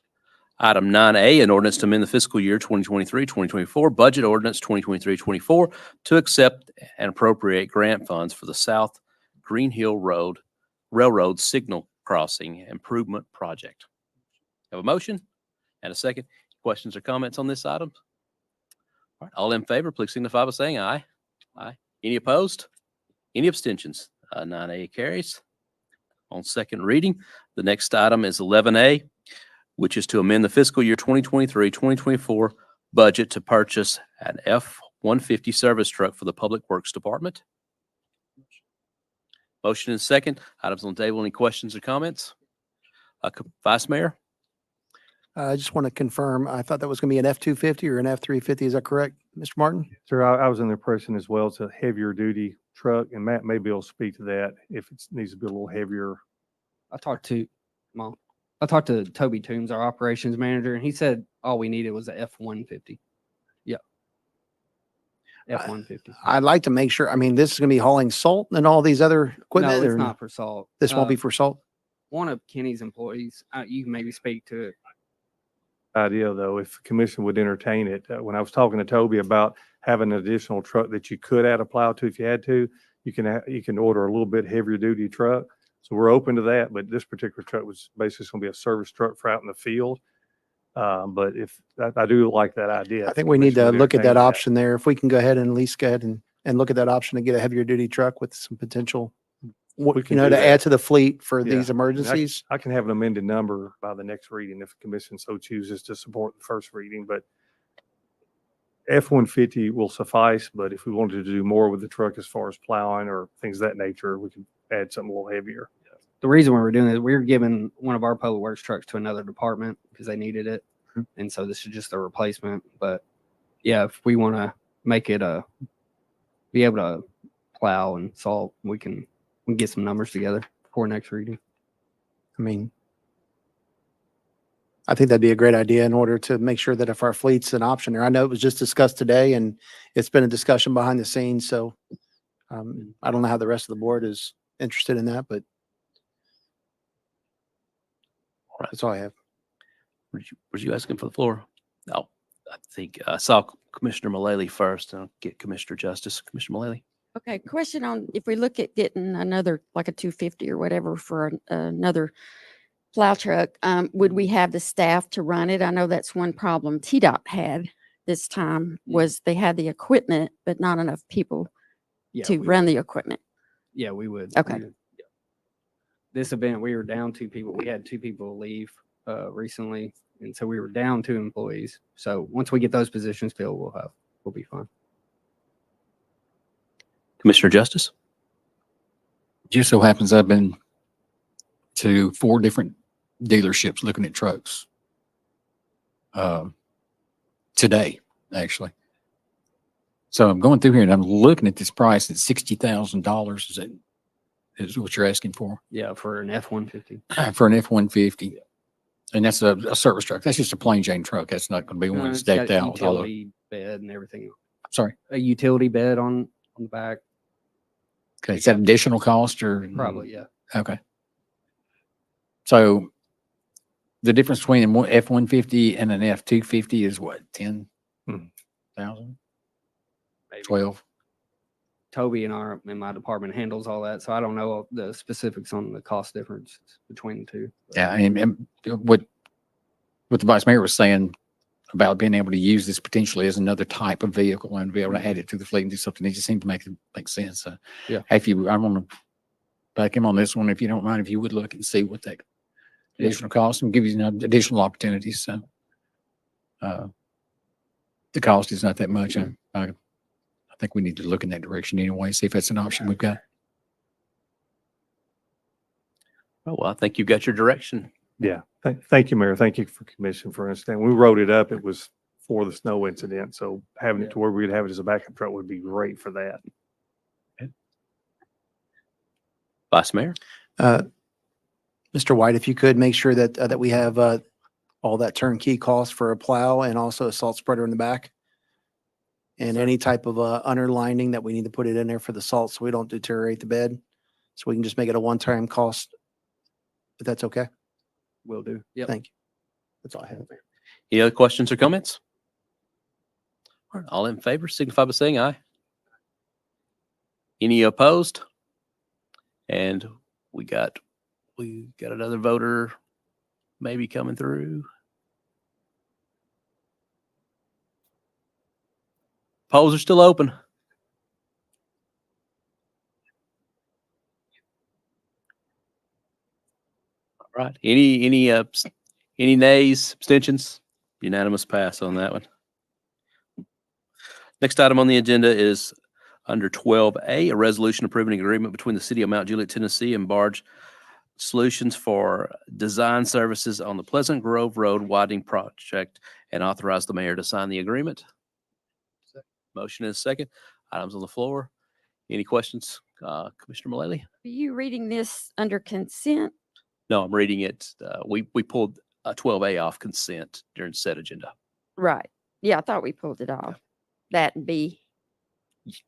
item 9A, an ordinance to amend the fiscal year 2023-2024 budget ordinance 2023-24 to accept and appropriate grant funds for the South Green Hill Road Railroad Signal Crossing Improvement Project. Have a motion and a second. Questions or comments on this item? All right, all in favor, please signify by saying aye. Aye. Any opposed? Any abstentions? 9A carries. On second reading, the next item is 11A, which is to amend the fiscal year 2023-2024 budget to purchase an F-150 service truck for the Public Works Department. Motion and second. Items on the table. Any questions or comments? Vice Mayor? I just want to confirm, I thought that was going to be an F-250 or an F-350. Is that correct, Mr. Martin? Sir, I was in the impression as well. It's a heavier duty truck, and Matt may be able to speak to that if it needs to be a little heavier. I talked to Toby Toombs, our operations manager, and he said all we needed was a F-150. Yeah. F-150. I'd like to make sure, I mean, this is going to be hauling salt and all these other equipment? No, it's or not for salt. This won't be for salt? One of Kenny's employees, you can maybe speak to it. Idea though, if the commission would entertain it. When I was talking to Toby about having an additional truck that you could add a plow to if you had to, you can order a little bit heavier duty truck. So we're open to that, but this particular truck was basically going to be a service truck for out in the field. But if I do like that idea. I think we need to look at that entertain option there. If we can go ahead and at least go ahead and look at that option to get a heavier duty truck with some potential, We can do to that. add to the fleet for Yeah. these emergencies. I can have an amended number by the next reading if the commission so chooses to support the first reading, but F-150 will suffice. But if we wanted to do more with the truck as far as plowing or things of that nature, we can add something a little heavier. The reason we were doing it, we were giving one of our public works trucks to another department because they needed it. And so this is just a replacement. But yeah, if we want to make it be able to plow and salt, we can get some numbers together for next reading. I mean, I think that'd be a great idea in order to make sure that if our fleet's an option there. I know it was just discussed today and it's been a discussion behind the scenes. So I don't know how the rest of the board is interested in that, but that's all I have. Was you asking for the floor? No, I think I saw Commissioner Mullally first, and I'll get Commissioner Justice. Commissioner Mullally. Okay, question on if we look at getting another, like a 250 or whatever for another plow truck, would we have the staff to run it? I know that's one problem TDOT had this time was they had the equipment, but not enough people Yeah, to we run would. the equipment. Yeah, we would. Okay. We would, yeah. this event, we were down 2 people. We had 2 people leave recently. And so we were down 2 employees. So once we get those positions filled, we'll be fine. Commissioner Justice? Just so happens I've been to 4 different dealerships looking at trucks. Today, actually. So I'm going through here and I'm looking at this price at $60,000. Is what you're asking for? Yeah, for an F-150. For an F-150. And that's a service truck. That's just a plain Jane truck. That's not going to be one It's that's decked got a out. with all the- utility bed and everything. Sorry. A utility bed on the back. Okay. Is that additional cost or? Probably, yeah. Okay. So the difference between an F-150 and an F-250 is what, 10,000? Maybe. 12? Toby in my department handles all that, so I don't know the specifics on the cost difference between the two. Yeah. And what the vice mayor was saying about being able to use this potentially as another type of vehicle and be able to add it to the fleet and do something, it just seemed to make sense. Yeah. I want to back him on this one, if you don't mind, if you would look and see what that additional cost and give you additional opportunities. So, the cost is not that much. I think we need to look in that direction anyway, see if that's an option we've got. Oh, well, I think you've got your direction. Yeah. Thank you, Mayor. Thank you for commission for understanding. We wrote it up. It was for the snow incident. So having it to where we'd have it as a backup truck would be great for that. Vice Mayor? Mr. White, if you could make sure that we have all that turnkey cost for a plow and also a salt spreader in the back. And any type of underlining that we need to put it in there for the salt so we don't deteriorate the bed. So we can just make it a one-time cost. If that's okay. Will do. Yep. Thank you. That's all I have. Any other questions or comments? All right, all in favor, signify by saying aye. Any opposed? And we got another voter maybe coming through. Polls are still open. All right. Any nays, abstentions? Unanimous pass on that one. Next item on the agenda is under 12A, a resolution approving an agreement between the City of Mount Juliet, Tennessee and Barge Solutions for design services on the Pleasant Grove Road widening project and authorize the mayor to sign the agreement. Motion is second. Items on the floor. Any questions? Commissioner Mullally? Are you reading this under consent? No, I'm reading it. We pulled 12A off consent during said agenda. Right. Yeah, I thought we pulled it off. That and B.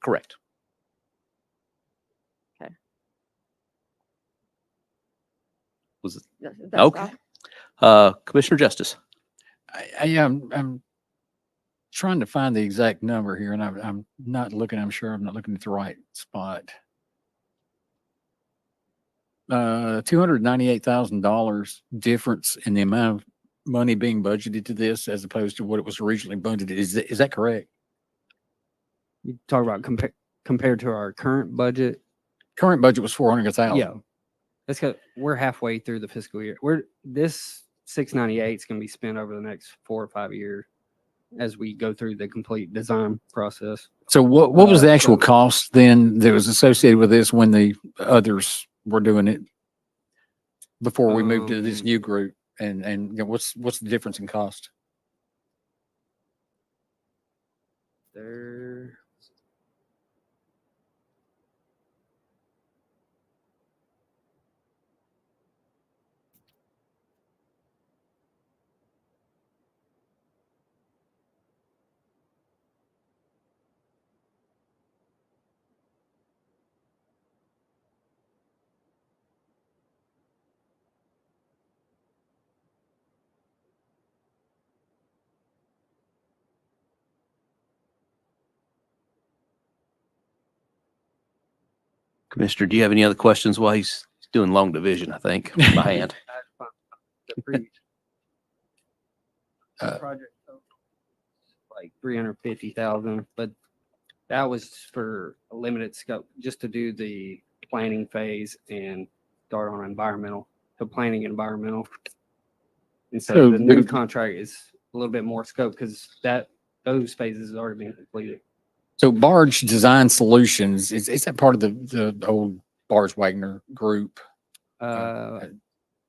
Correct. Okay. Was it? That's Okay. all. Commissioner Justice? I'm trying to find the exact number here, and I'm not looking. I'm sure I'm not looking at the right spot. $298,000 difference in the amount of money being budgeted to this as opposed to what it was originally budgeted. Is that correct? You talk about compared to our current budget. Current budget was 400,000. Yeah. That's because we're halfway through the fiscal year. This 698 is going to be spent over the next 4 or 5 years as we go through the complete design process. So what was the actual so- cost then that was associated with this when the others were doing it before we moved to this new group? And you know, what's the difference in cost? There. Commissioner, do you have any other questions while he's doing long division, I think, by hand? The previous Uh, project like 350,000, but that was for a limited scope, just to do the planning phase and start on environmental, so planning environmental. And So so the new there- contract is a little bit more scope because those phases have already been completed. So Barge Design Solutions, is that part of the old Barge Wagner group? Uh,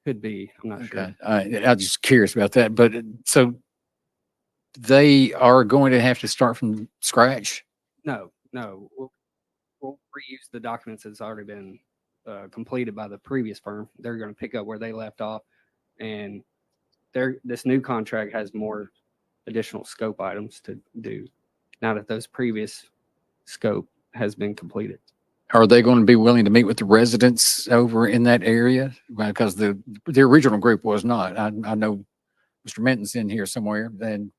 could be, I'm not sure. Okay, I was just curious about that, but so they are going to have to start from scratch? No, we'll reuse the documents that's already been completed by the previous firm. They're going to pick up where they left off, and this new contract has more additional scope items to do now that those previous scope has been completed. Are they going to be willing to meet with the residents over in that area? Because the original group was not. I know Mr. Minton's in here somewhere, and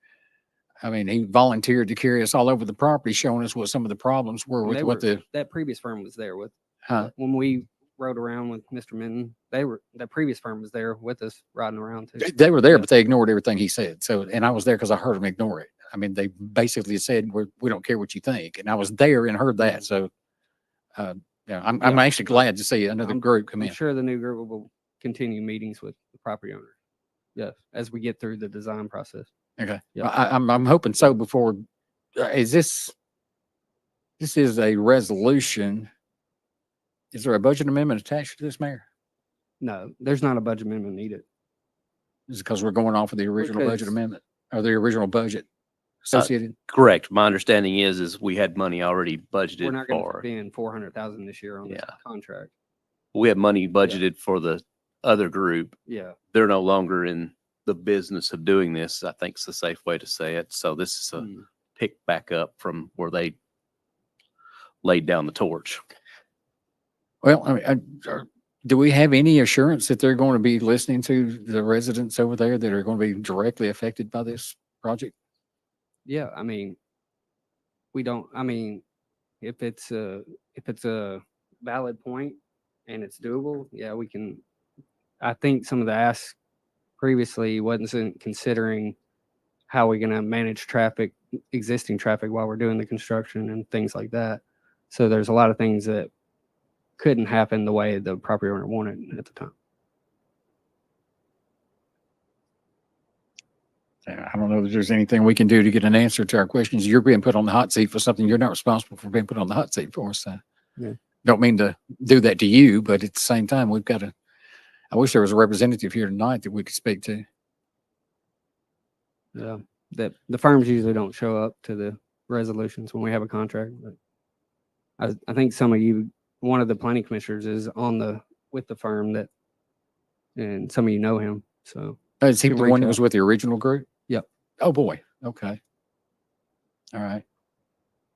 I mean, he volunteered to carry us all over the property, showing us what some of the problems were And with they what were- the, that previous firm was there with huh? when we rode around with Mr. Minton. That previous firm was there with us riding around too. They were there, Yeah. but they ignored everything he said. So, and I was there because I heard him ignore it. I mean, they basically said, we don't care what you think. And I was there and heard that. So, yeah, I'm Yeah. actually glad to see another group come I'm in. sure the new group will continue meetings with the property owner. Yeah, as we get through the design process. Okay. Yeah. I'm hoping so before, this is a resolution. Is there a budget amendment attached to this, Mayor? No, there's not a budget amendment needed. Is it because we're going off of the original budget Because- amendment or the original budget associated? Correct. My understanding is we had money already We're budgeted not going to for. spend 400,000 this year on this Yeah. contract. We had money budgeted for the other group. Yeah, They're no longer in the business of doing this, I think is the safe way to say it. So this is a Mm. pick back up from where they laid down the torch. Well, I mean, do we have any assurance that they're going to be listening to the residents over there that are going to be directly affected by this project? yeah. I mean, if it's a valid point and it's doable, yeah, we can. I think some of the asks previously wasn't considering how we're going to manage existing traffic while we're doing the construction and things like that. So there's a lot of things that couldn't happen the way the property owner wanted at the time. I don't know if there's anything we can do to get an answer to our questions. You're being put on the hot seat for something you're not responsible for being put on the hot seat for. So Yeah. don't mean to do that to you, but at the same time, we've got to, I wish there was a representative here tonight that we could speak to. Yeah, that the firms usually don't show up to the resolutions when we have a contract. But I think one of the planning commissioners is with the firm and some of you know him. So Is he Can the reach one that out. was with the original group? Yep. Oh, boy. Okay. All right.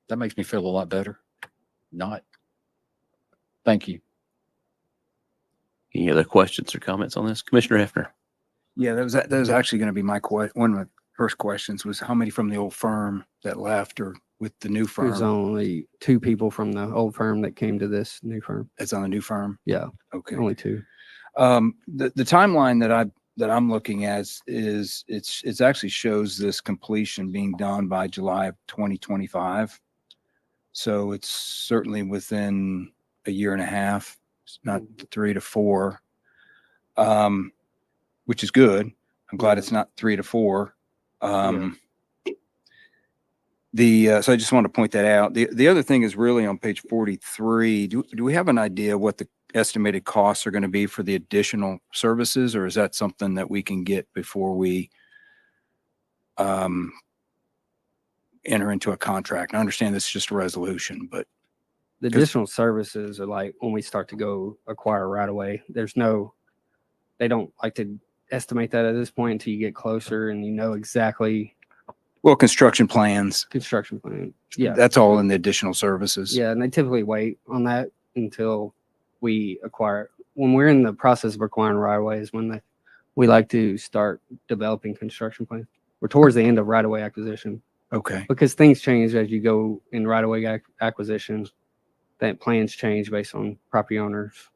That makes me feel a lot better. Not. Thank you. Any other questions or comments on this? Commissioner Hefner? Yeah, that was actually going to be one of my first questions was how many from the old firm that left or with the new there's firm only 2 people from the old firm that came to this new firm. that's on the new firm? Yeah, Okay. only 2. The timeline that I'm looking at is it's actually shows this completion being done by July of 2025. So it's certainly within a year and a half, not 3 to 4, which is good. I'm glad it's not 3 to 4. So I just want to point that out. The other thing is really on page 43. Do we have an idea what the estimated costs are going to be for the additional services, or is that something that we can get before we enter into a contract? I understand this is just a resolution, but The additional services are like when we start to go acquire right away. They don't like to estimate that at this point until you get closer and you know exactly well, construction plans, construction plan. Yeah. that's all in the additional services. Yeah, and they typically wait on that until we acquire it. When we're in the process of acquiring right away is when we like to start developing construction plans. We're towards the end of right away acquisition Okay. because things change as you go in right away acquisition. That plans change based on property owners'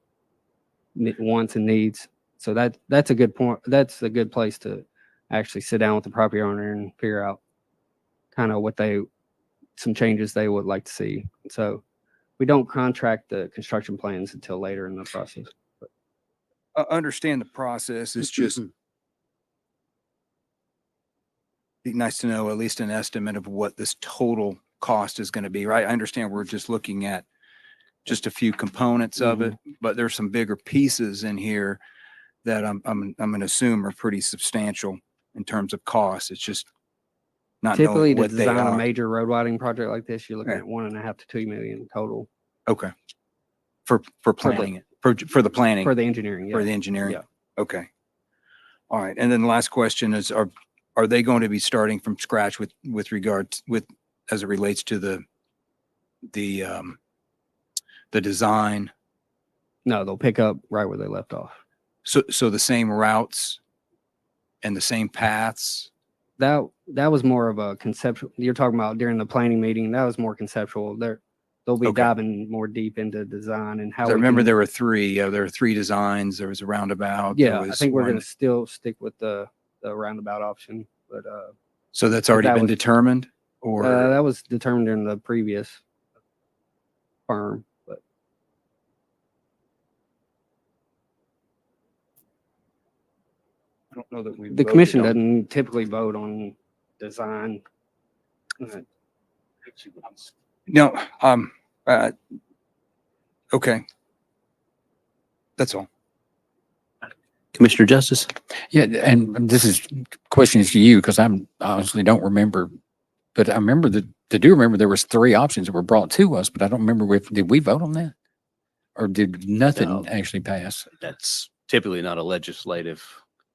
wants and needs. So that's a good point. That's a good place to actually sit down with the property owner and figure out kind of some changes they would like to see. So we don't contract the construction plans until later in the process. understand the process. It's just be nice to know at least an estimate of what this total cost is going to be, right? I understand we're just looking at just a few components of it, but there's some bigger pieces in here that I'm going to assume are pretty substantial in terms of cost. It's just not Typically, knowing to what they design a are. major road widening project like this, you're looking Yeah. at 1.5 to 2 million total Okay. For planning it, for the planning, for the engineering. for Yeah. the engineering. Yeah. Okay. All right. And then the last question is, are they going to be starting from scratch with regards as it relates to the design? No, they'll pick up right where they left off. So the same routes and the same paths? That was more of a conceptual. You're talking about during the planning meeting. That was more conceptual. They'll be Okay. diving more deep into design and how. 'Cause I we remember can- there were three designs. There was a roundabout. there Yeah, I was think we're one- going to still stick with the roundabout option, but So that's already that been was- determined or? that was determined in the previous firm. But I don't know that we. the commission doesn't typically vote on design. No, okay. That's all. Commissioner Justice? Yeah, and this is questions to you because I'm honestly don't remember, but I remember do remember there was 3 options that were brought to us, but I don't remember did we vote on that? Or did nothing No. actually pass? That's typically not a legislative.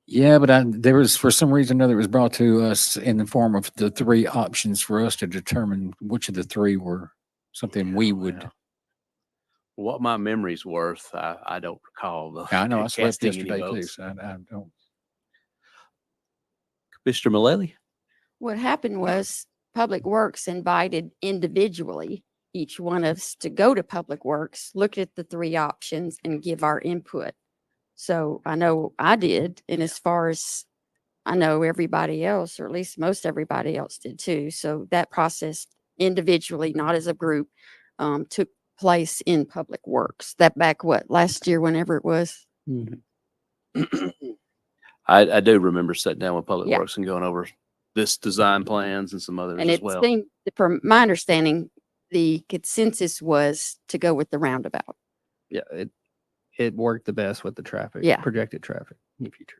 Yeah, but there was, for some reason or other, it was brought to us in the form of the 3 options for us to determine which of the 3 were something we would. Well, what my memory's worth, I don't recall. I know I slept casting any yesterday too, votes. so I don't. Mr. Mullally? What happened was Public Works invited individually each one of us to go to Public Works, look at the 3 options and give our input. So I know I did. And as far as I know, everybody else, or at least most everybody else did too. So that process individually, not as a group, took place in Public Works. That back last year, whenever it was. I do remember sitting down with Public Yeah. Works and going over this design plans and some others And as it well. seemed, from my understanding, the consensus was to go with the roundabout. Yeah, it worked the best with the traffic. Yeah. Projected traffic in the future.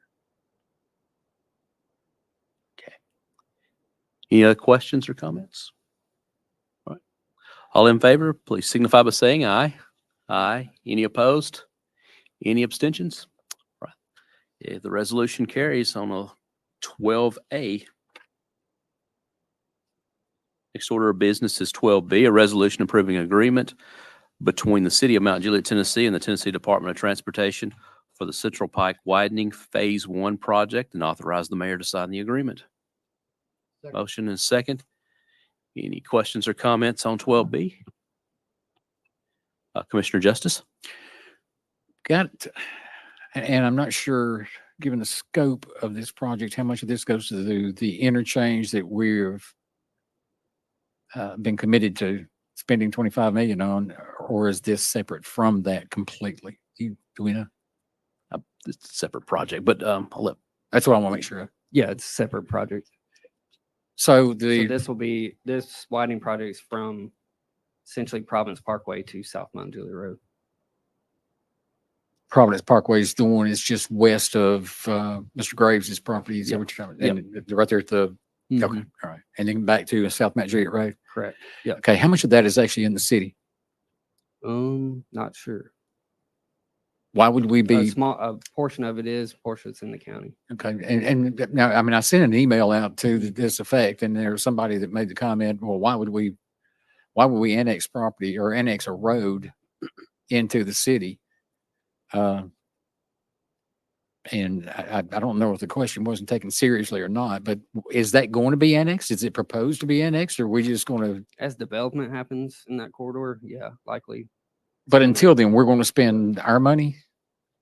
Any other questions or comments? All right. All in favor, please signify by saying aye. Aye. Any opposed? Any abstentions? All right. Yeah, the resolution carries on a 12A. Next order of business is 12B, a resolution approving agreement between the City of Mount Juliet, Tennessee and the Tennessee Department of Transportation for the Central Pike Widening Phase 1 project and authorize the mayor to sign the agreement. Motion and second. Any questions or comments on 12B? Commissioner Justice? Got it. And I'm not sure, given the scope of this project, how much of this goes to the interchange that we've been committed to spending 25 million on, or is this separate from that completely? Do we know? It's a separate project, but I'll let. That's what I want to make sure of. Yeah, it's a separate project. So So this widening project is from essentially Providence Parkway to South Mount Juliet Road. Providence Parkway is the one that's just west of Mr. Graves' property. Is that Yep. what you're talking about? And right there at the, okay, all right. And then back to South Mount Juliet Road. Correct. Yeah. Okay, how much of that is actually in the city? Not sure. Why would we A be? small portion of it is, portion's in the county. Okay, and now, I mean, I sent an email out to this effect, and there was somebody that made the comment, well, why would we annex property or annex a road into the city? And I don't know if the question wasn't taken seriously or not, but is that going to be annexed? Is it proposed to be annexed, or are we just going to? As development happens in that corridor, yeah, likely. But until then, we're going to spend our money?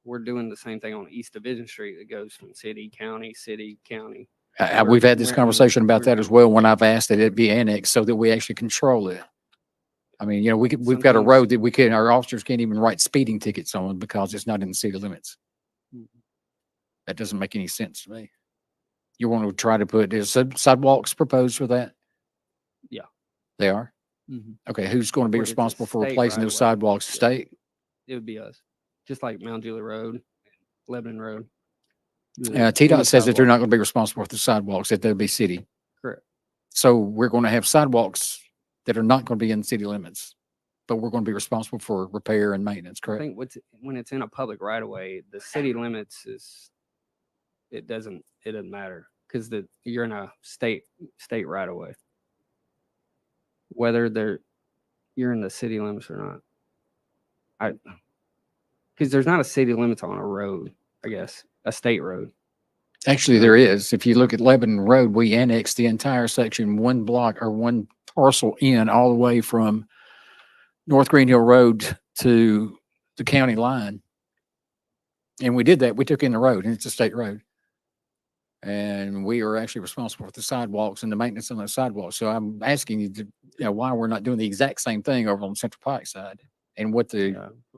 We're doing the same thing on East Division Street that goes from city, county. We've had this We're- conversation about we're- that as well, when I've asked that it be annexed so that we actually control it. I mean, we've got a Sometimes- road that our officers can't even write speeding tickets on because it's not in the city limits. That doesn't make any sense to me. You want to try to put, is sidewalks proposed for that? Yeah. They are? Mhm. Okay, who's going to be Well, it's a responsible for state replacing those right-of-way. sidewalks? Yeah. State? It would be us, just like Mount Juliet Road, Lebanon Road. TDOT says that they're not going to be responsible for the sidewalks, that they'll be city. Correct. So we're going to have sidewalks that are not going to be in the city limits, but we're going to be responsible for repair and maintenance, I correct? think when it's in a public right of way, the city limits it doesn't matter because you're in a state right of way. Whether you're in the city limits or not. Because there's not a city limits on a road, I guess, a state road. Actually, there is. If you look at Lebanon Road, we annexed the entire section, one block or one parcel in all the way from North Green Hill Road to the county line. And we did that. We took in the road, and it's a state road. And we are actually responsible for the sidewalks and the maintenance on those sidewalks. So I'm asking you to, why we're not doing the exact same thing over on the Central Pike side, and what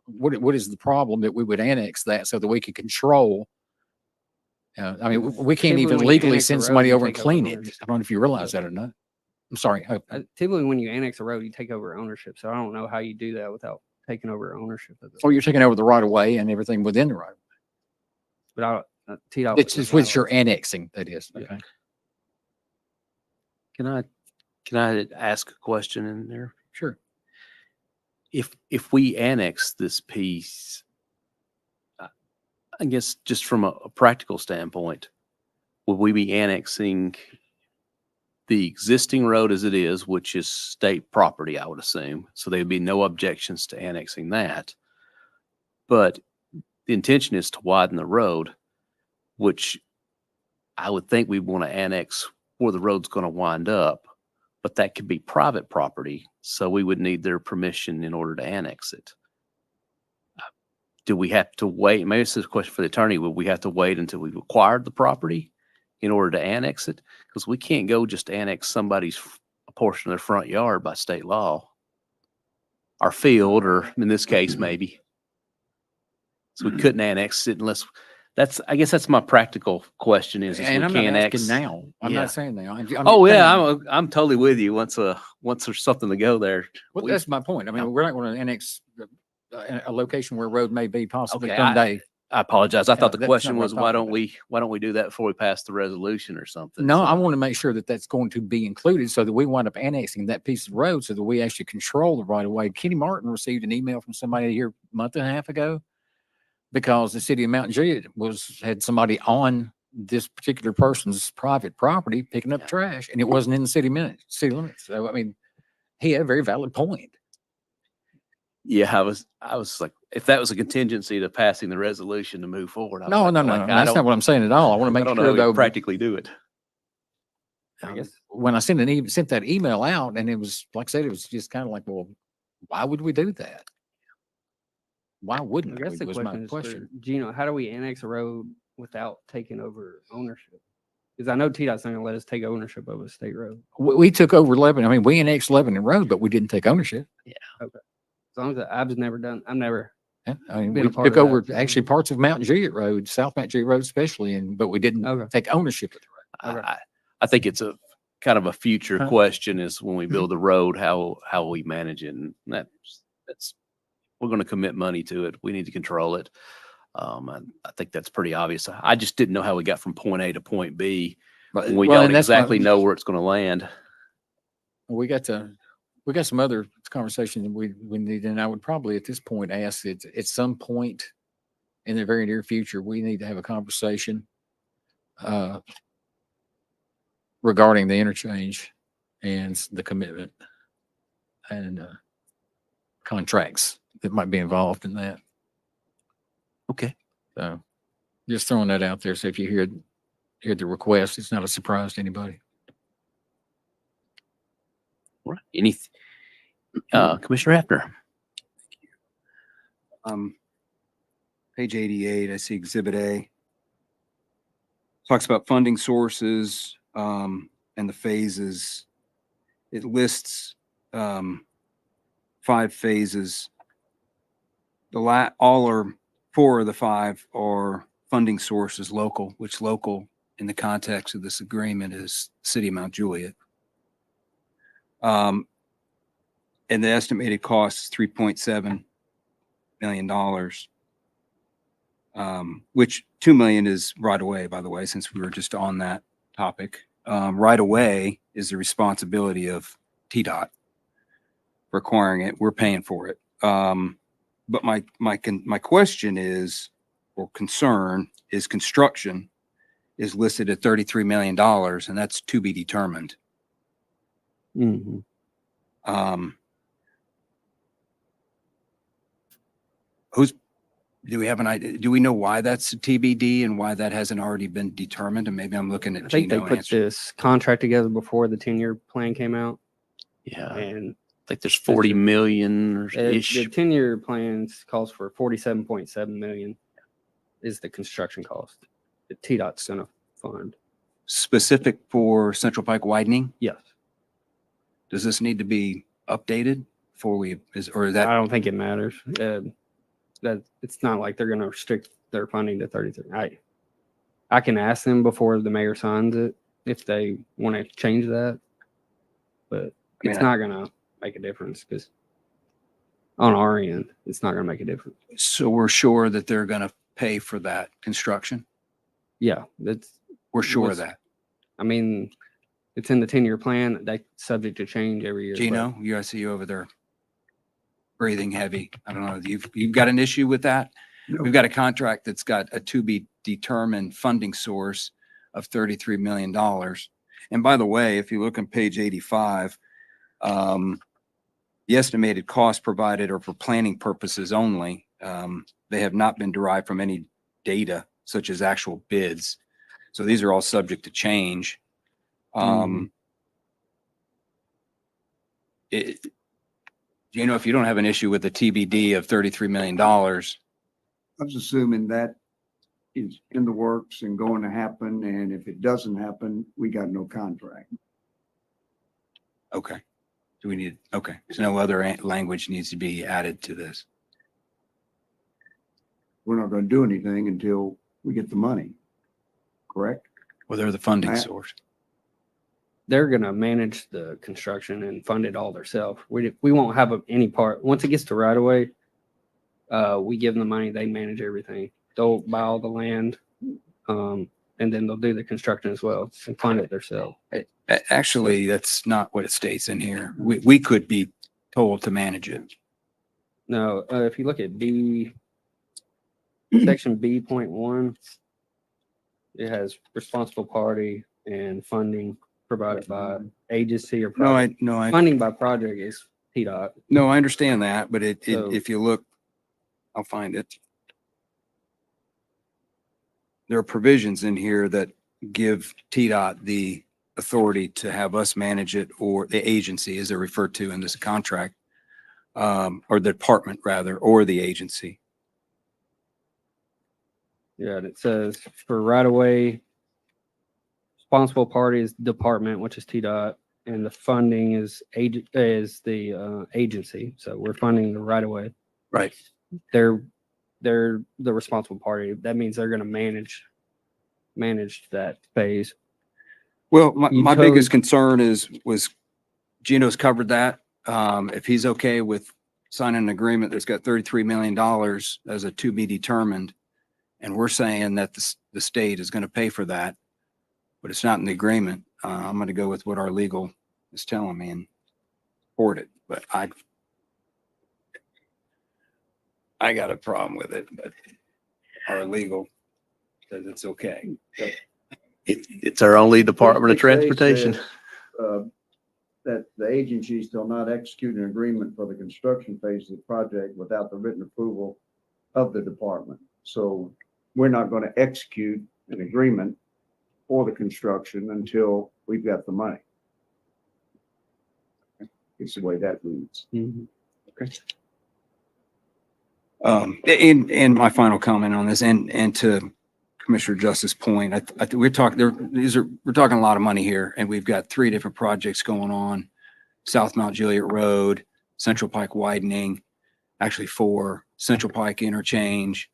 what is the problem that we would annex that so that we could control. I mean, we can't Typically even when you legally annex a send road, somebody you over and take over clean it. ownership. I don't know if you realize that or not. I'm sorry. Typically, when you annex a road, you take over ownership. So I don't know how you do that without taking over ownership of it. Or you're taking over the right of way and everything within the right of way. But TDOT It's which you're annexing, that is. Yeah. Okay. Can I ask a question in there? Sure. If we annex this piece, I guess just from a practical standpoint, would we be annexing the existing road as it is, which is state property, I would assume? So there'd be no objections to annexing that. But the intention is to widen the road, which I would think we want to annex where the road's going to wind up, but that could be private property. So we would need their permission in order to annex it. Do we have to wait? Maybe this is a question for the attorney. Would we have to wait until we've acquired the property in order to annex it? Because we can't go just annex somebody's a portion of their front yard by state law, or field, or in this case, maybe. So we couldn't annex it unless I guess that's my practical question is we And I'm not can't asking now. I'm Yeah. not saying now. Oh yeah, I'm totally with you. Once there's something to go there. Well, we- that's my point. I mean, we're not going to annex a location where a road may be possibly Okay, someday. I apologize. I thought the that's question not what was I'm why talking don't we do that before we pass the resolution or something? No, So- I want to make sure that that's going to be included so that we wind up annexing that piece of road so that we actually control the right of way. Kenny Martin received an email from somebody here a month and a half ago because the city of Mount Juliet had somebody on this particular person's private property picking up trash, and it wasn't in the city limits. So, I mean, he had a very valid point. Yeah, I was like, if that was a contingency to passing the resolution to move forward. I was No, like, no, I that's not don't- what I'm saying at all. I want to I make don't know sure how we though. practically do it. I guess. When I sent that email out, and it was like I said, it was just kind of like, well, why would we do that? Why I wouldn't guess we? the Was question my is question. for Gino, how do we annex a road without taking over ownership? Because I know TDOT's not going to let us take ownership of a state road. We took over Lebanon. I mean, we annexed Lebanon Road, but we didn't take ownership. As long as I've never Yeah, I mean, Been a we part of took over that. actually parts of Mount Juliet Road, South Mount Juliet Road especially, but we didn't Okay. take ownership of the road. Okay. I think it's a kind of a future Huh? question is when we build the road, how we manage it. And that's we're going to commit money to it. We need to control it. I think that's pretty obvious. I just didn't know how we got from point A to point B. But When we well, don't and that's why exactly know where it's going to land. we got some other conversations that we need, and I would probably at this point ask that at some point in the very near future, we need to have a conversation regarding the interchange and the commitment and contracts that might be involved in that. Okay. So just throwing that out there. So if you hear the request, it's not a surprise to anybody. Right. Commissioner Hefner. Page 88, I see Exhibit A. Talks about funding sources, and the phases. It lists, 5 phases. All or 4 of the 5 are funding source is local, which local in the context of this agreement is City of Mount Juliet. And the estimated cost is $3.7 million. Which 2 million is right away, by the way, since we were just on that topic. Right away is the responsibility of TDOT requiring it. We're paying for it. But my question is, or concern is, construction is listed at $33 million, and that's to be determined. Mhm. Do we have an idea? Do we know why that's a TBD and why that hasn't already been determined? And maybe I'm looking at I think they Gino put answer. this contract together before the 10-year plan came out, Yeah, I and think there's 40 million or ish. the 10-year plans calls for 47.7 million is the construction cost that TDOT's gonna fund. Specific for Central Pike widening? Yes, Does this need to be updated before we, or is I that, don't think it matters. That it's not like they're gonna restrict their funding to 33. I can ask them before the mayor signs it if they want to change that, but mean, it's not gonna make a difference because on our end, it's not gonna make a difference. so we're sure that they're going to pay for that construction? Yeah, that's We're sure of was- that. I mean, it's in the 10-year plan. That's subject to change every year. but Gino, I see you over there breathing heavy. I don't know. You've got an issue with that? We've got a contract that's got a to be determined funding source of $33 million. And by the way, if you look on page 85, the estimated costs provided are for planning purposes only. They have not been derived from any data such as actual bids. So these are all subject to change. Gino, if you don't have an issue with the TBD of $33 million, I was assuming that is in the works and going to happen, and if it doesn't happen, we got no contract. okay. Do we need, okay, so no other language needs to be added to this. We're not gonna do anything until we get the money, correct? Well, they're the funding Matt? source. they're gonna manage the construction and fund it all themselves. We won't have any part. Once it gets to right away, we give them the money. They manage everything. They'll buy all the land, and then they'll do the construction as well and fund it themselves. Actually, that's not what it states in here. We could be told to manage it. No, if you look at section B.1, it has responsible party and funding provided by agency or project. I Funding by project is PDOT. no, I understand that, but So- if you look, I'll find it. There are provisions in here that give TDOT the authority to have us manage it, or the agency, as they're referred to in this contract, or the department rather, or the agency. Yeah, and it says for right of way, responsible party is department, which is TDOT, and the funding is the agency. So we're funding the right of way. Right. They're the responsible party. That means they're going to manage that phase. Well, You my chose- biggest concern was Gino's covered that. If he's okay with signing an agreement that's got $33 million as a to be determined, and we're saying that the state is going to pay for that, but it's not in the agreement, I'm going to go with what our legal is telling me and support it. But I got a problem with it, but our legal says it's okay. It's our only Department of It states Transportation. That the agency shall not execute an agreement for the construction phase of the project without the written approval of the department. So we're not going to execute an agreement for the construction until we've got the money. It's the way that reads. And my final comment on this, and to Commissioner Justice's point, we're talking a lot of money here, and we've got 3 different projects going on: South Mount Juliet Road, Central Pike widening, actually 4, Central Pike interchange,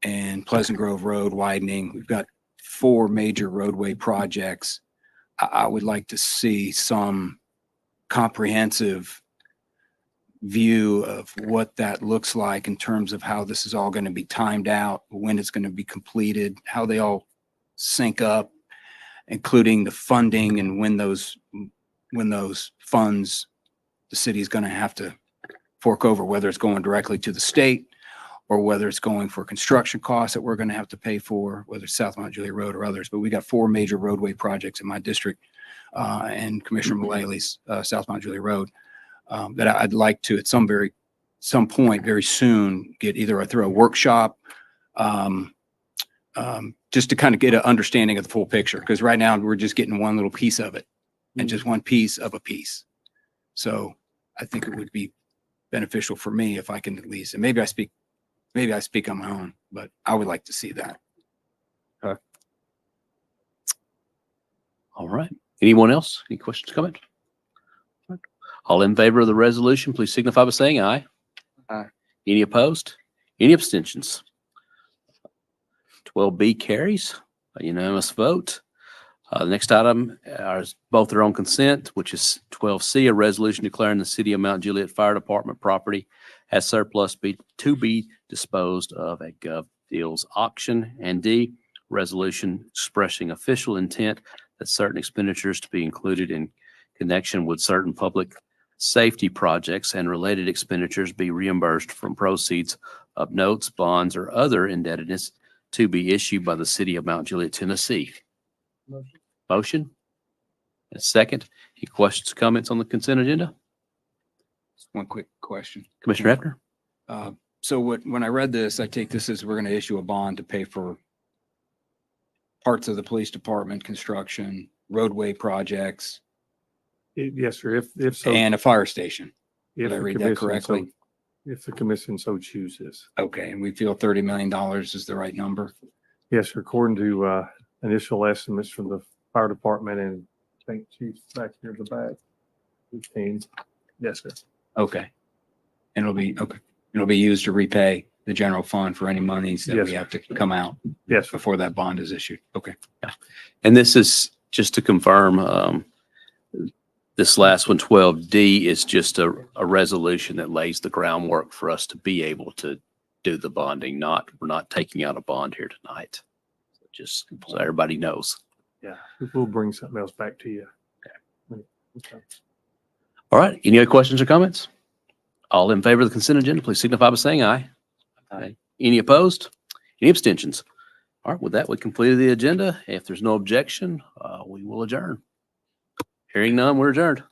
and Pleasant Grove Road widening. We've got 4 major roadway projects. I would like to see some comprehensive view of what that looks like in terms of how this is all going to be timed out, when it's going to be completed, how they all sync up, including the funding and when those funds the city is going to have to fork over, whether it's going directly to the state or whether it's going for construction costs that we're going to have to pay for, whether it's South Mount Juliet Road or others. But we got 4 major roadway projects in my district and Commissioner Mullally's South Mount Juliet Road that I'd like to at some point very soon get either through a workshop just to kind of get an understanding of the full picture. Because right now we're just getting one little piece of it and just one piece of a piece. So I think it would be beneficial for me if I can at least, and maybe I speak on my own, but I would like to see that. All right. Anyone else? Any questions, comments? All in favor of the resolution, please signify by saying aye. Aye. Any opposed? Any abstentions? 12B carries, a unanimous vote. The next item is both are on consent, which is 12C, a resolution declaring the City of Mount Juliet Fire Department property as surplus to be disposed of at Gov Deals auction, and D, resolution expressing official intent that certain expenditures to be included in connection with certain public safety projects and related expenditures be reimbursed from proceeds of notes, bonds, or other indebtedness to be issued by the City of Mount Juliet, Tennessee. Motion? And second. Any questions, comments on the consent agenda? Just one quick question. Commissioner Hefner? So when I read this, I take this as we're going to issue a bond to pay for parts of the police department, construction, roadway projects, Yes, sir. If so. and a fire station. if Did I the read that commission so- correctly? If the commission so chooses. Okay, and we feel $30 million is the right number? Yes, sir. According to initial estimates from the fire department and I think Chief's back here in the back. 15. Yes, sir. Okay. And it'll be used to repay the general fund for any monies that Yes, we sir. have to come out Yes, sir. before that bond is issued. Okay. And this is just to confirm, this last one, 12D, is just a resolution that lays the groundwork for us to be able to do the bonding. We're not taking out a bond here tonight. Just so everybody knows. Yeah, we'll bring something else back to you. Okay. All right. Any other questions or comments? All in favor of the consent agenda, please signify by saying aye. Aye. Any opposed? Any abstentions? All right. With that, we completed the agenda. If there's no objection, we will adjourn. Hearing none, we're adjourned.